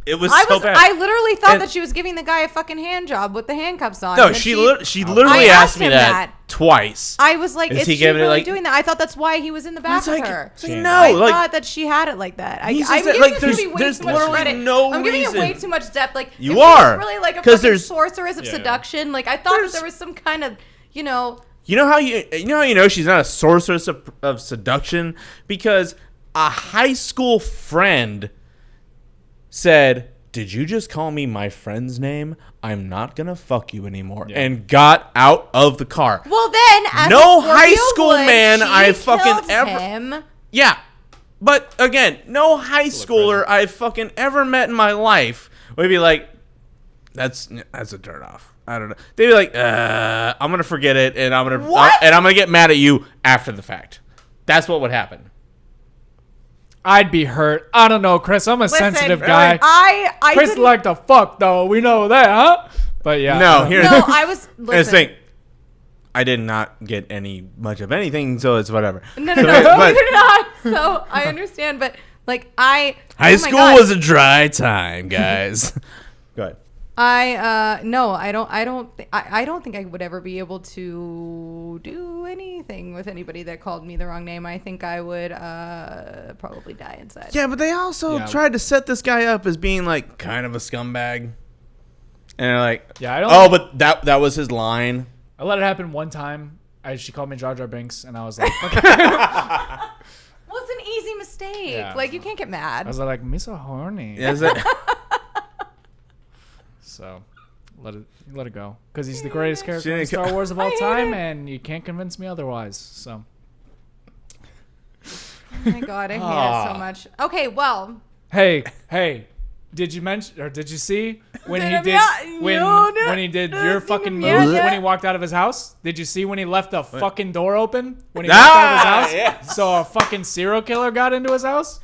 It was I so was. bad. I literally thought And- that she was giving the guy a fucking hand job with the handcuffs on. no, and she then literally I asked asked me him that, that. twice. I was like, Is is he she giving it, really like- doing that? I thought that's why he was in the back It's of like, her. it's like, She- no, I like thought that she had it like that. He's I'm just giving like, this there's- movie way there's too much literally credit. no I'm giving it way reason. too much depth. Like You if she are. was really like a 'Cause fucking there's- sorceress of Yeah. seduction. Like I thought that there was some kind of you know how you know she's not a sorceress of seduction because a high school friend said, "Did you just call me my friend's name? I'm not gonna fuck you anymore," and got out of the car. Well, then, as No a Scorpio high school would, man she I fucking killed ever- him. Yeah, but again, no high schooler I fucking ever met in my life would be like, "That's a turn off." I don't know. They'd be like, "I'm gonna forget it, and I'm gonna get mad at you after the fact." That's what would happen. I'd be hurt. I don't know, Chris. I'm a sensitive guy. I Chris didn't. like to fuck, though. We know that, huh? But yeah. No, here. No, I was. And Listen. think, I did not get much of anything, so it's whatever. No, So, no, but neither did I. So I understand, but like high oh my school God. was a dry time, guys. Go ahead. No, I don't think I would ever be able to do anything with anybody that called me the wrong name. I think I would probably die inside. Yeah, but they also Yeah. tried to set this guy up as being like kind of a scumbag, and they're like, Yeah, I don't. "Oh, but that was his line." I let it happen one time. She called me Jar Jar Binks, and I was like, okay. Yeah. Like, you can't get I mad. was like, me so horny. Is it? So let it go, because he's the greatest character in didn't Star Wars of all hate time, it. and you can't convince me otherwise. So Oh my god, I hate it so much. Okay, well, hey, did you mention or did you see when he did when he did your fucking move yeah. when he walked out of his house? Did you see when he left the fucking door open when he walked out of his house? Yes. So a fucking serial killer got into his house?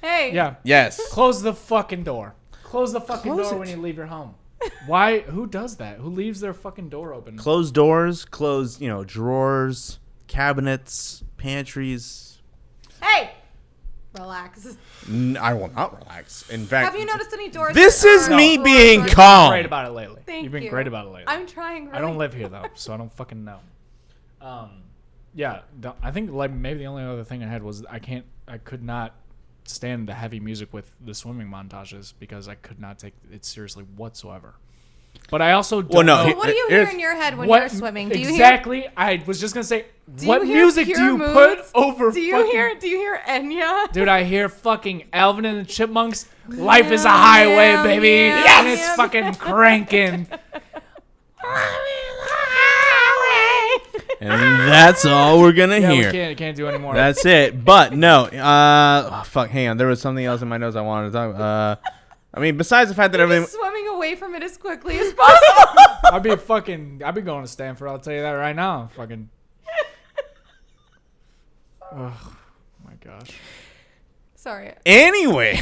hey. Yeah. Yes. Close the fucking door. Close the fucking Close door it. when you leave your home. Why? Who does that? Who leaves their fucking door open? Closed doors, closed, drawers, cabinets, pantries. Hey. Relax. I will not relax. In fact, Have you noticed any doors? This that is are me closed being or- calm. Great about it lately. Thank You've been you. great about it lately. I'm trying really I don't live here though, so I don't fucking know. Yeah, I think like maybe the only other thing I had was I could not stand the heavy music with the swimming montages because I could not take it seriously whatsoever. But I also don't no, know What do you hear in your head when what you're swimming? Do you exactly. I was just gonna say, Do what you hear music do pure you moods? put over? Do you fucking, hear Enya? Dude, I hear fucking Alvin and the Chipmunks. Life is a highway, yeah, baby, yeah, and it's yeah. fucking cranking. And that's all we're gonna Yeah, hear. we can't do any more. That's it. But no, fuck. Hang on. There was something else in my notes I wanted to talk. I mean, besides the fact that You're everything. just swimming away from it as quickly as possible. I'd be going to Stanford. I'll tell you that right now. Fucking. Oh my gosh. Sorry, Anyway,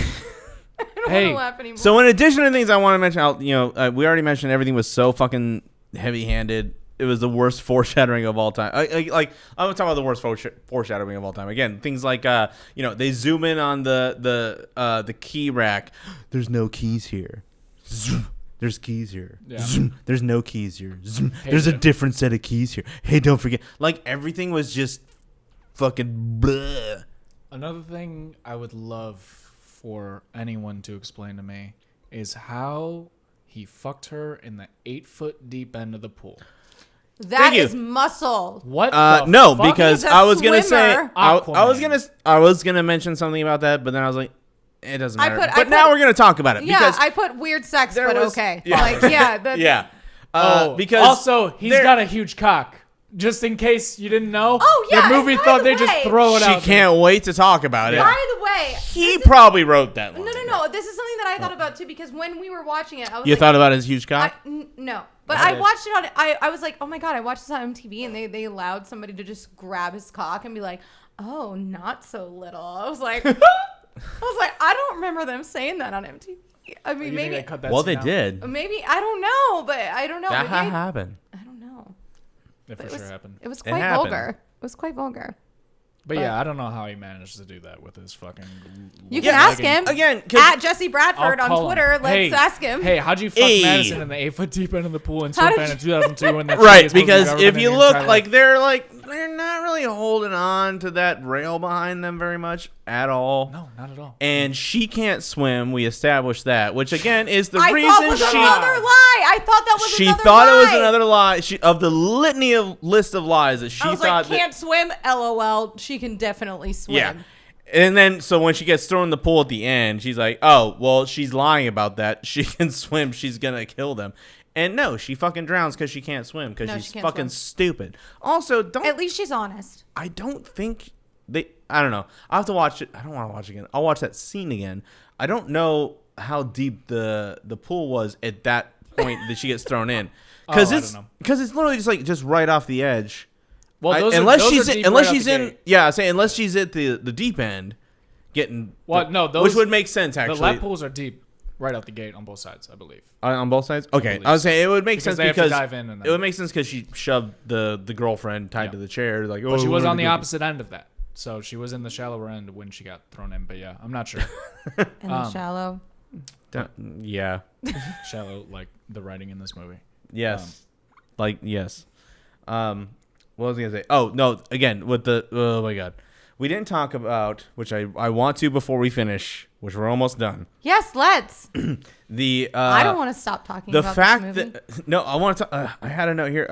I don't Hey, want to laugh anymore. so in addition to things I want to mention, we already mentioned everything was so fucking heavy-handed. It was the worst foreshadowing of all time. I'm talking about the worst foreshadowing of all time. Again, things like they zoom in on the key rack. There's no keys here. Zoom. There's keys here. Yeah. Zoom. There's no keys here. Zoom. Hey, There's a Jeff. different set of keys here. Hey, don't forget. Like everything was just fucking bleh. Another thing I would love for anyone to explain to me is how he fucked her in the 8-foot deep end of the pool. That Thank you. is muscle. What? The No, fuck? because He's a I was gonna say swimmer. I was gonna mention something about that, but then I was like, it doesn't matter. I But now put- we're gonna talk about it Yeah, because I put weird sex, there but was- okay. yeah. Like, yeah, that's, yeah, Because also he's there- got a huge cock. Just in case you didn't know. Oh, yeah, The movie and by thought the they just way- throw it she out. can't wait to talk about it. By the way, He this is- probably wrote that line. No. This is something that I thought about too because when we were watching it, I was You like, thought about his huge cock? no, but I I did. watched it on. I was like, oh my god, I watched this on MTV, and they allowed somebody to just grab his cock and be like, oh, not so little. I was like, I don't remember them saying that on MTV. I mean, You think maybe, they cut that Well, scene they out? did. maybe I don't know, but I don't know. That Maybe I happened. don't know. It for It sure was, happened. it was It quite happened. vulgar. It was quite vulgar. But but- yeah, I don't know how he managed to do that with his fucking. You can ask legging. him Again, 'cause- at Jesse Bradford I'll on call Twitter. him. Let's Hey, ask him. Hey, how'd you fuck Hey. Madison in the 8-foot deep end of the pool in How did Swimfan in 2002 when that Right, shittiest movie because I've ever if been you in the look, entire life. they're not really holding on to that rail behind them very much at all. No, not at all. And she can't swim. We established that, which again is the I reason thought was she another lie. I thought that was she another thought lie. it was another lie. She of the litany of list of lies that she I was thought like, that, can't swim. LOL. She can definitely swim. yeah. And then so when she gets thrown in the pool at the end, she's like, "Oh, well, she's lying about that. She can swim. She's gonna kill them." And no, she fucking drowns because she can't swim because No, she's she can't fucking swim. stupid. Also, don't At least she's honest. I don't think they. I don't know. I'll have to watch it. I don't want to watch it again. I'll watch that scene again. I don't know how deep the pool was at that point that she gets thrown in, because I it's don't know. because it's literally just right off the edge. Well, Unless those she's are deep unless right out she's the in gate. yeah, I say unless she's at the deep end, getting Well, no, which those would make sense the actually lap pools are deep right out the gate on both sides, I believe. on both sides. Okay, believe I was saying it would make Because sense they have to because dive in and it would then- make sense because she shoved the girlfriend tied Yeah. to the chair like. But she oh, was we're on the gonna go- opposite end of that, so she was in the shallower end when she got thrown in. But yeah, I'm not sure. And shallow. Yeah. Shallow, like the writing in this movie. Yes. Yes. What was I gonna say? Oh no! Again, with the oh my god, we didn't talk about which I want to before we finish, which we're almost done. Yes, let's. The I don't want to stop talking the about fact this movie. that no, I want to. I had a note here.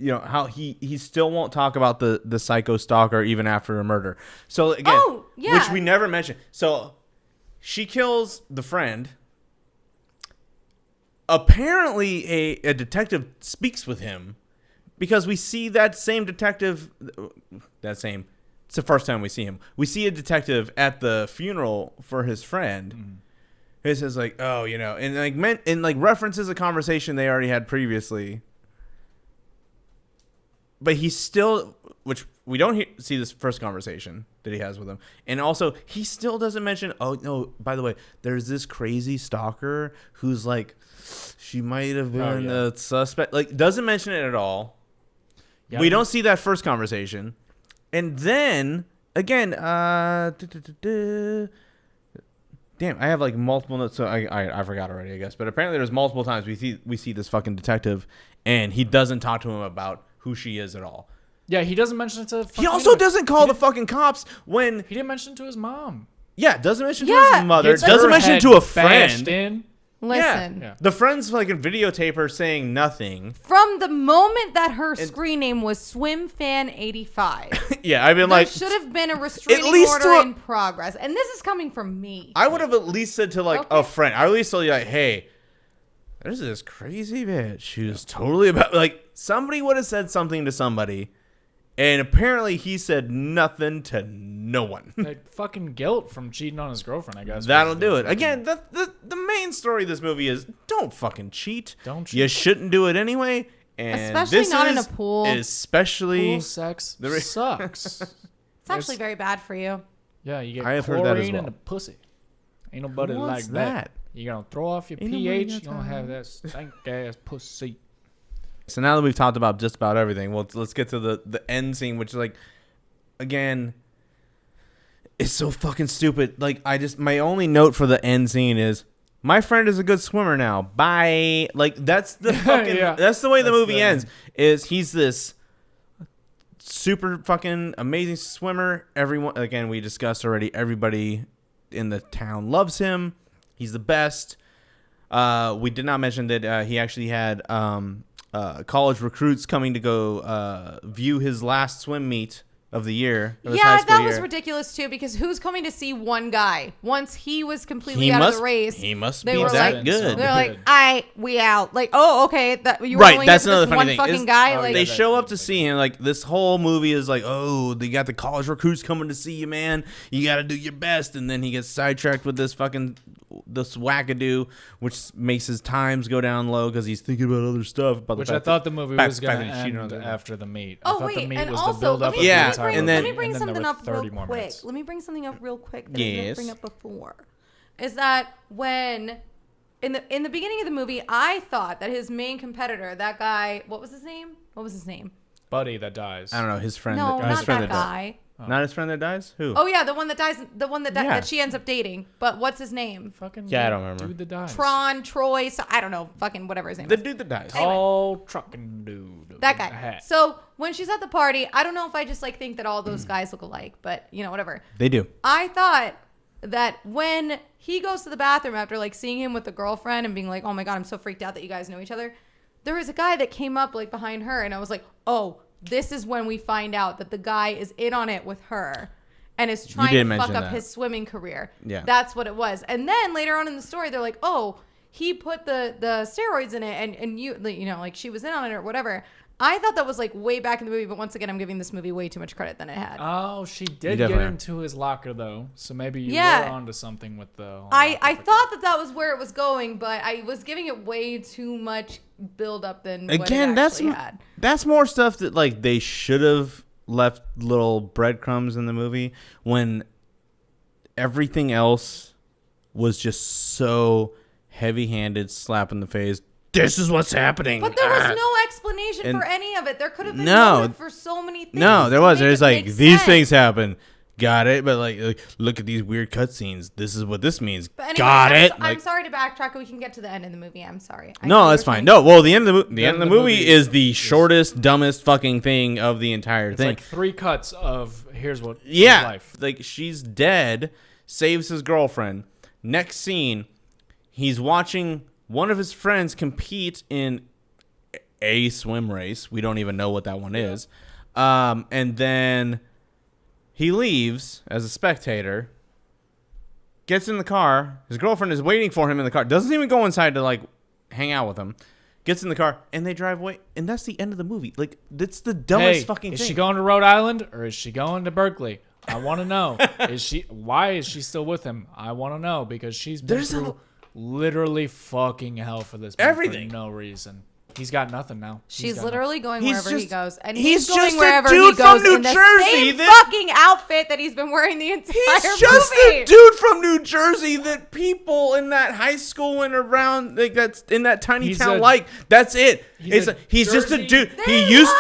how he still won't talk about the psycho stalker even after a murder. So again, which we never mentioned. So she kills the friend. Apparently, a detective speaks with him because we see that same detective. It's the first time we see him. We see a detective at the funeral for his friend. Mm-hmm. He says like, "Oh, and references a conversation they already had previously." But he's still, which we don't see this first conversation that he has with him. And also, he still doesn't mention, oh, no, by the way, there's this crazy stalker who's like, she might have been a suspect. Like, doesn't mention it at all. Yeah, we don't see that first conversation. And then, again, damn, I have like multiple notes, so I forgot already, I guess. But apparently there's multiple times we see this fucking detective, and he doesn't talk to him about who she is at all. Yeah, he doesn't mention it to. He also doesn't call the fucking cops when he didn't mention it to his mom. Yeah, doesn't mention it to his mother. Doesn't mention it to a friend. Listen, the friend's like a videotape her saying nothing. From the moment that her screen name was Swimfan 85. Yeah, I mean, like, there should have been a restraining order in progress, and this is coming from me. I would have at least said to like a friend. I would at least tell you like, hey, there's this crazy bitch. She was totally about like somebody would have said something to somebody. And apparently he said nothing to no one. Like fucking guilt from cheating on his girlfriend, I guess. That'll do it. Again, the main story of this movie is don't fucking cheat. Don't cheat. You shouldn't do it anyway. And especially not in a pool. Especially pool sex sucks. It's actually very bad for you. Yeah, you get I have heard that as well. in the pussy. Ain't nobody like that. You're going to throw off your pH. You're going to have that stank ass pussy. So now that we've talked about just about everything, well, let's get to the end scene, which is like, again, it's so fucking stupid. Like, my only note for the end scene is, my friend is a good swimmer now. Bye. Like, that's the fucking, that's the way the movie ends. Is he's this super fucking amazing swimmer. Everyone, again, we discussed already, everybody in the town loves him. He's the best. We did not mention that he actually had college recruits coming to go view his last swim meet of the year. Yeah, that was ridiculous too, because who's coming to see one guy once he was completely out of the race? He must be that good. They're like, we out. Like, oh, okay, that you were only that's another this funny one thing. fucking guy. Like, they show up to see him. Like, this whole movie is like, oh, they got the college recruits coming to see you, man. You got to do your best. And then he gets sidetracked with this wackadoo, which makes his times go down low because he's thinking about other stuff. Which I thought the movie was going to end after the meet. I thought the meet was the build up of the entire movie. Let me bring something up real quick. Let me bring something up real quick that I didn't bring up before. Is that when in the beginning of the movie, I thought that his main competitor, that guy, what was his name? Buddy that dies. I don't know, his friend. No, his not friend that guy. Oh. Not his friend that dies? Who? Oh yeah, the one that dies, that she ends up dating. But what's his name? Fucking I don't remember. Dude that dies. Troy, so I don't know, fucking whatever his name is. The dude that dies. Tall trucking dude. That guy. So when she's at the party, I don't know if I just like think that all those guys look alike, but whatever. They do. I thought that when he goes to the bathroom after like seeing him with the girlfriend and being like, oh my God, I'm so freaked out that you guys know each other. There was a guy that came up like behind her and I was like, oh, this is when we find out that the guy is in on it with her. And is trying to fuck up his swimming career. Yeah. That's what it was. And then later on in the story, they're like, oh, he put the steroids in it and you like she was in on it or whatever. I thought that was like way back in the movie, but once again, I'm giving this movie way too much credit than it had. Oh, she did get into his locker though. So maybe you were onto something with the whole I thought that was where it was going, but I was giving it way too much build up than what it actually had. That's more stuff that like they should have left little breadcrumbs in the movie when everything else was just so heavy-handed, slap in the face. This is what's happening. But there was no explanation for any of it. There could have been motive for so many things. No, there was. There's like these things happen. Got it, but like look at these weird cutscenes. This is what this means. Anyway, got it. I'm sorry to backtrack. We can get to the end of the movie. I'm sorry. No, that's fine. No, well, the end of the movie is the shortest, dumbest fucking thing of the entire thing. It's like 3 cuts of here's what. Life. Like she's dead, saves his girlfriend. Next scene, he's watching one of his friends compete in a swim race. We don't even know what that one is. And then he leaves as a spectator, gets in the car. His girlfriend is waiting for him in the car. Doesn't even go inside to like hang out with him. Gets in the car and they drive away. And that's the end of the movie. Like, that's the dumbest fucking thing. Is she going to Rhode Island or is she going to Berkeley? I want to know. Why is she still with him? I want to know because she's been through literally fucking hell for this man everything for no reason. He's got nothing now. She's literally going wherever he goes, and he's going just a wherever dude he goes from New in the Jersey same fucking outfit that he's been wearing the entire movie. He's just a dude from New Jersey that people in that high school and around, like that's in that tiny town, that's it. He's just a dude. He used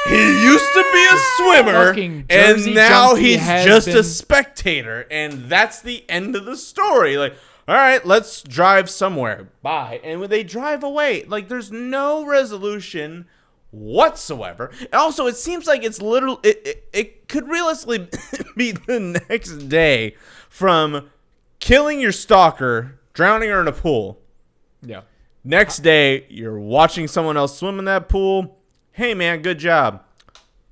to be a swimmer, and now he's just a spectator, and that's the end of the story. Like, all right, let's drive somewhere. Bye. And when they drive away, like there's no resolution whatsoever. And also, it seems like it's literally it could realistically be the next day from killing your stalker, drowning her in a pool. Yeah. Next day, you're watching someone else swim in that pool. Hey, man, good job.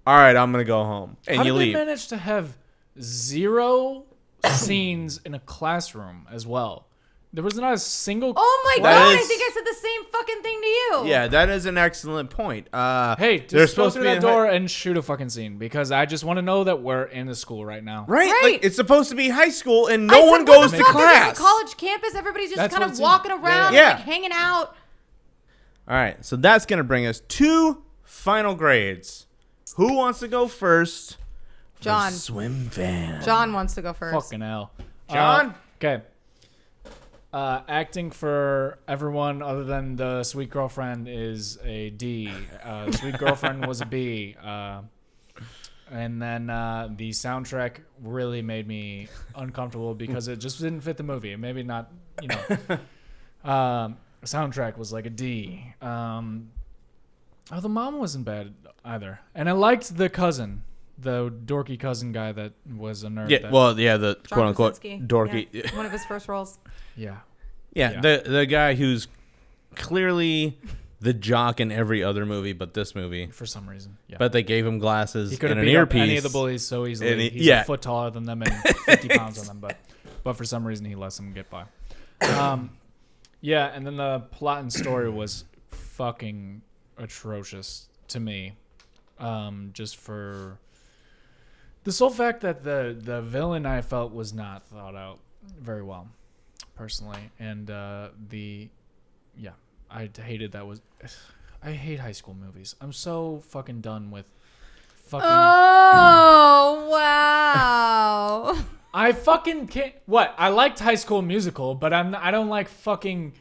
All right, I'm going to go home. And you leave. How did they manage to have 0 scenes in a classroom as well? There was not a single. Oh my god! I think I said the same fucking thing to you. Yeah, that is an excellent point. Hey, just go through that door and shoot a fucking scene because I just want to know that we're in the school right now. Right? Like, it's supposed to be high school and no one goes to class. It's a college campus. Everybody's just kind of walking around, and, like hanging out. All right, so that's gonna bring us to final grades. Who wants to go first? John. Swimfan. John wants to go first. Fucking hell. John? Okay. Acting for everyone other than the sweet girlfriend is a D. The sweet girlfriend was a B. And then the soundtrack really made me uncomfortable because it just didn't fit the movie. Maybe not, soundtrack was like a D. The mom wasn't bad either. And I liked the cousin. The dorky cousin guy that was a nerd. The quote-unquote dorky. Yeah, one of his first roles. Yeah. The guy who's clearly the jock in every other movie but this movie. For some reason. Yeah. But they gave him glasses and an beat earpiece. Up any of the bullies so easily. He's a foot taller than them and 50 pounds on them. But for some reason, he lets them get by. And then the plot and story was fucking atrocious to me. Just for the sole fact that the villain I felt was not thought out very well, personally, and I hated that. I hate high school movies. I'm so fucking done with fucking. Oh wow! I fucking can't. What? I liked High School Musical, but I don't like fucking.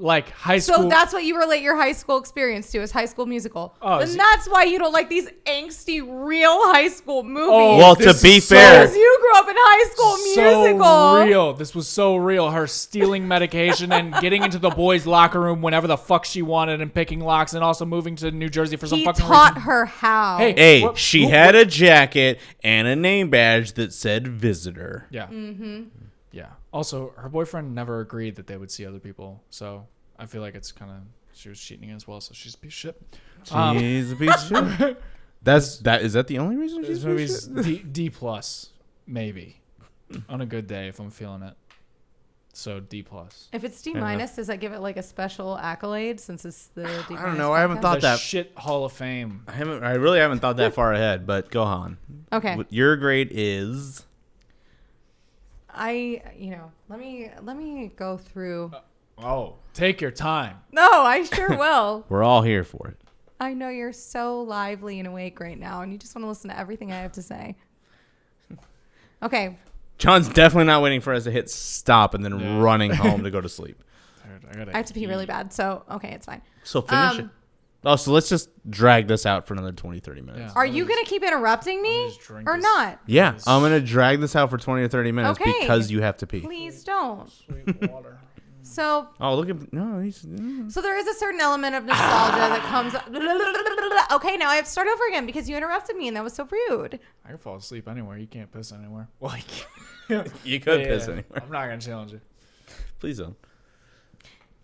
Like high school. So that's what you relate your high school experience to is High School Musical. And that's why you don't like these angsty real high school movies. Well, to be fair, because you grew up in High School Musical. So real. This was so real. Her stealing medication and getting into the boys' locker room whenever the fuck she wanted and picking locks and also moving to New Jersey for some fucking reason. He taught her how. Hey, she had a jacket and a name badge that said visitor. Yeah. Mm-hmm. Yeah. Also, her boyfriend never agreed that they would see other people, so I feel like it's kind of she was cheating as well. So she's a piece of shit. She's a piece of shit. Is that the only reason she's a piece of shit? D plus, maybe, on a good day if I'm feeling it. So D plus. If it's D minus, does that give it like a special accolade since it's the D minus? I don't know. I haven't thought that. Shit Hall of Fame. I really haven't thought that far ahead. But go on. Okay. Your grade is. Let me go through. Take your time. No, I sure will. We're all here for it. I know you're so lively and awake right now, and you just want to listen to everything I have to say. Okay. John's definitely not waiting for us to hit stop and then running home to go to sleep. I have to pee really bad, so okay, it's fine. So finish it. Oh, so let's just drag this out for another 20, 30 minutes. Yeah. Are you going to keep interrupting me or not? Yeah, I'm going to drag this out for 20 or 30 minutes because you have to pee. Please don't. Sweet water. So. Oh, look at So there is a certain element of nostalgia that comes. Okay, now I have to start over again because you interrupted me and that was so rude. I can fall asleep anywhere. You can't piss anywhere. Well, you could piss anywhere. I'm not going to challenge you. Please don't.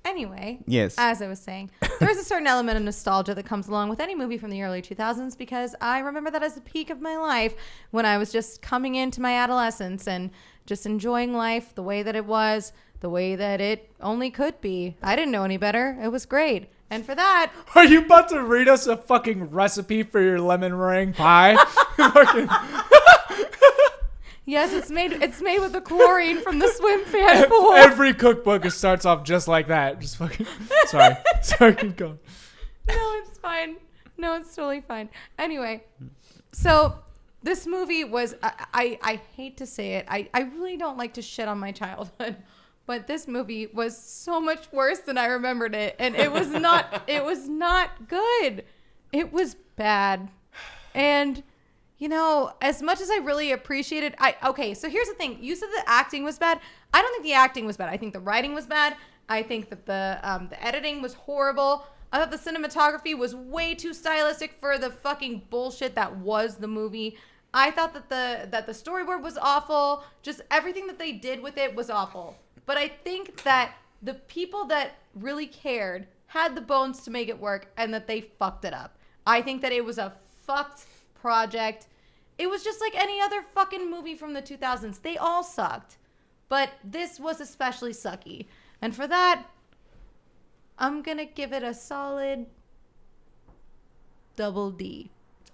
Anyway, Yes. as I was saying, there's a certain element of nostalgia that comes along with any movie from the early 2000s because I remember that as the peak of my life when I was just coming into my adolescence and just enjoying life the way that it was, the way that it only could be. I didn't know any better. It was great. And for that, Are you about to read us a fucking recipe for your lemon meringue pie? Fucking- yes, it's made with the chlorine from the Swimfan pool. Every cookbook starts off just like that. Just fucking. Sorry, keep going. No, it's fine. No, it's totally fine. Anyway, so this movie was, I hate to say it, I really don't like to shit on my childhood, but this movie was so much worse than I remembered it. And it was not good. It was bad. And, you know, as much as I really appreciated, okay, so here's the thing. You said the acting was bad. I don't think the acting was bad. I think the writing was bad. I think that the editing was horrible. I thought the cinematography was way too stylistic for the fucking bullshit that was the movie. I thought that the storyboard was awful. Just everything that they did with it was awful. But I think that the people that really cared had the bones to make it work and that they fucked it up. I think that it was a fucked project. It was just like any other fucking movie from the 2000s. They all sucked. But this was especially sucky. And for that, I'm going to give it a solid double D.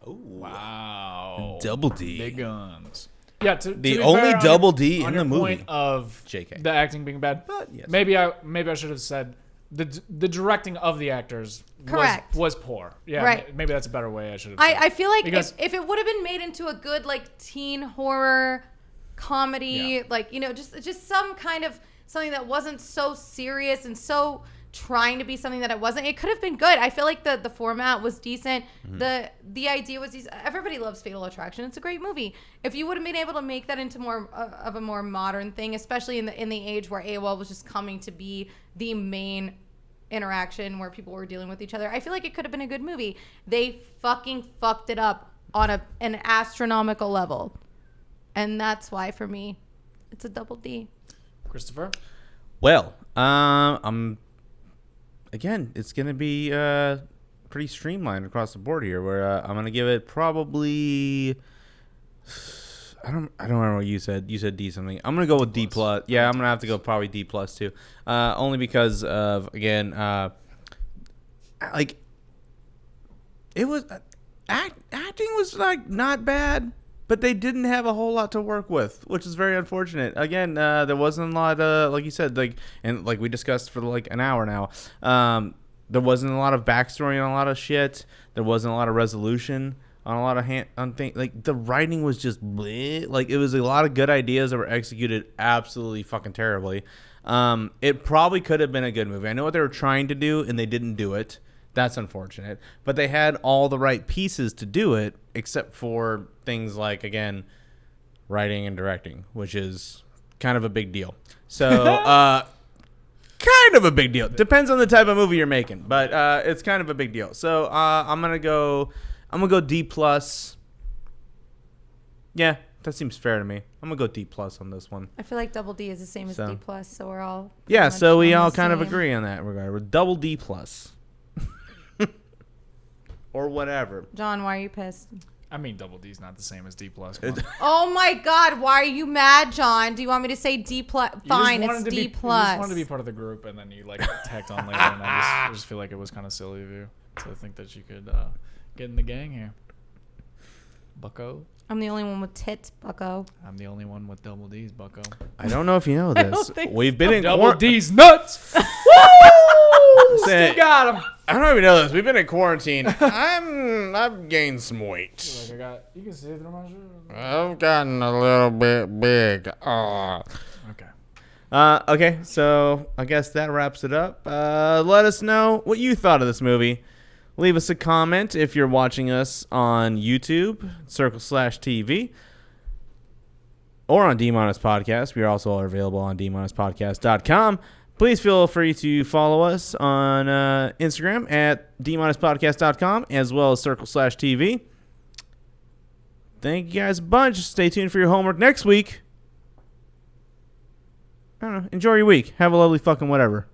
Oh, Wow. Double D. Big guns. Yeah, to The be only fair, double D in your the movie. Point of JK. the acting being bad. But yes. Maybe I should have said the directing of the actors Correct. was poor. Yeah, Right. Maybe that's a better way I should have said. I feel like Because- if it would have been made into a good like teen horror comedy, Yeah. like, you know, just some kind of something that wasn't so serious and so trying to be something that it wasn't, it could have been good. I feel like the format was decent. The idea was decent. Everybody loves Fatal Attraction. It's a great movie. If you would have been able to make that into more of a more modern thing, especially in the age where AOL was just coming to be the main interaction where people were dealing with each other, I feel like it could have been a good movie. They fucking fucked it up on an astronomical level. And that's why for me it's a double D. Christopher? Well, again, it's gonna be pretty streamlined across the board here. Where I'm gonna give it probably. I don't remember what you said. You said D something. I'm gonna go with D plus. Yeah, I'm gonna have to go probably D plus too. Only because of again, like it was acting was like not bad. But they didn't have a whole lot to work with, which is very unfortunate. Again, there wasn't a lot, like you said, and like we discussed for like an hour now. There wasn't a lot of backstory on a lot of shit. There wasn't a lot of resolution on a lot of things. Like the writing was just bleh. Like it was a lot of good ideas that were executed absolutely fucking terribly. It probably could have been a good movie. I know what they were trying to do, and they didn't do it. That's unfortunate. But they had all the right pieces to do it, except for things like, again, writing and directing, which is kind of a big deal. So, kind of a big deal. Depends on the type of movie you're making, but it's kind of a big deal. So, I'm gonna go D plus. Yeah, that seems fair to me. I'm gonna go D plus on this one. I feel like double D is the same as So. D plus, so we're all Yeah, pretty so much we on all the kind of same. agree on that regard. We're double D plus. Or whatever. John, why are you pissed? I mean, double D is not the same as D plus. Come on. Oh my God, why are you mad, John? Do you want me to say D plus? Fine, it's D You just plus. wanted to be part of the group, and then you like tacked on later, and I just feel like it was kind of silly of you to think that you could get in the gang here. Bucko. I'm the only one with tits, Bucko. I'm the only one with double D's, Bucko. I don't know if you know this. think We've been in Double D's nuts. Woo! Say- Still got him. I don't even know this. We've been in quarantine. I've gained some weight. You can see it through my shirt. I've gotten a little bit big. Okay. Okay, so I guess that wraps it up. Let us know what you thought of this movie. Leave us a comment if you're watching us on YouTube, /TV, or on D-Minus Podcast. We are also available on dminuspodcast.com. Please feel free to follow us on Instagram at dminuspodcast.com as well as /TV. Thank you guys a bunch. Stay tuned for your homework next week. I don't know. Enjoy your week. Have a lovely fucking whatever.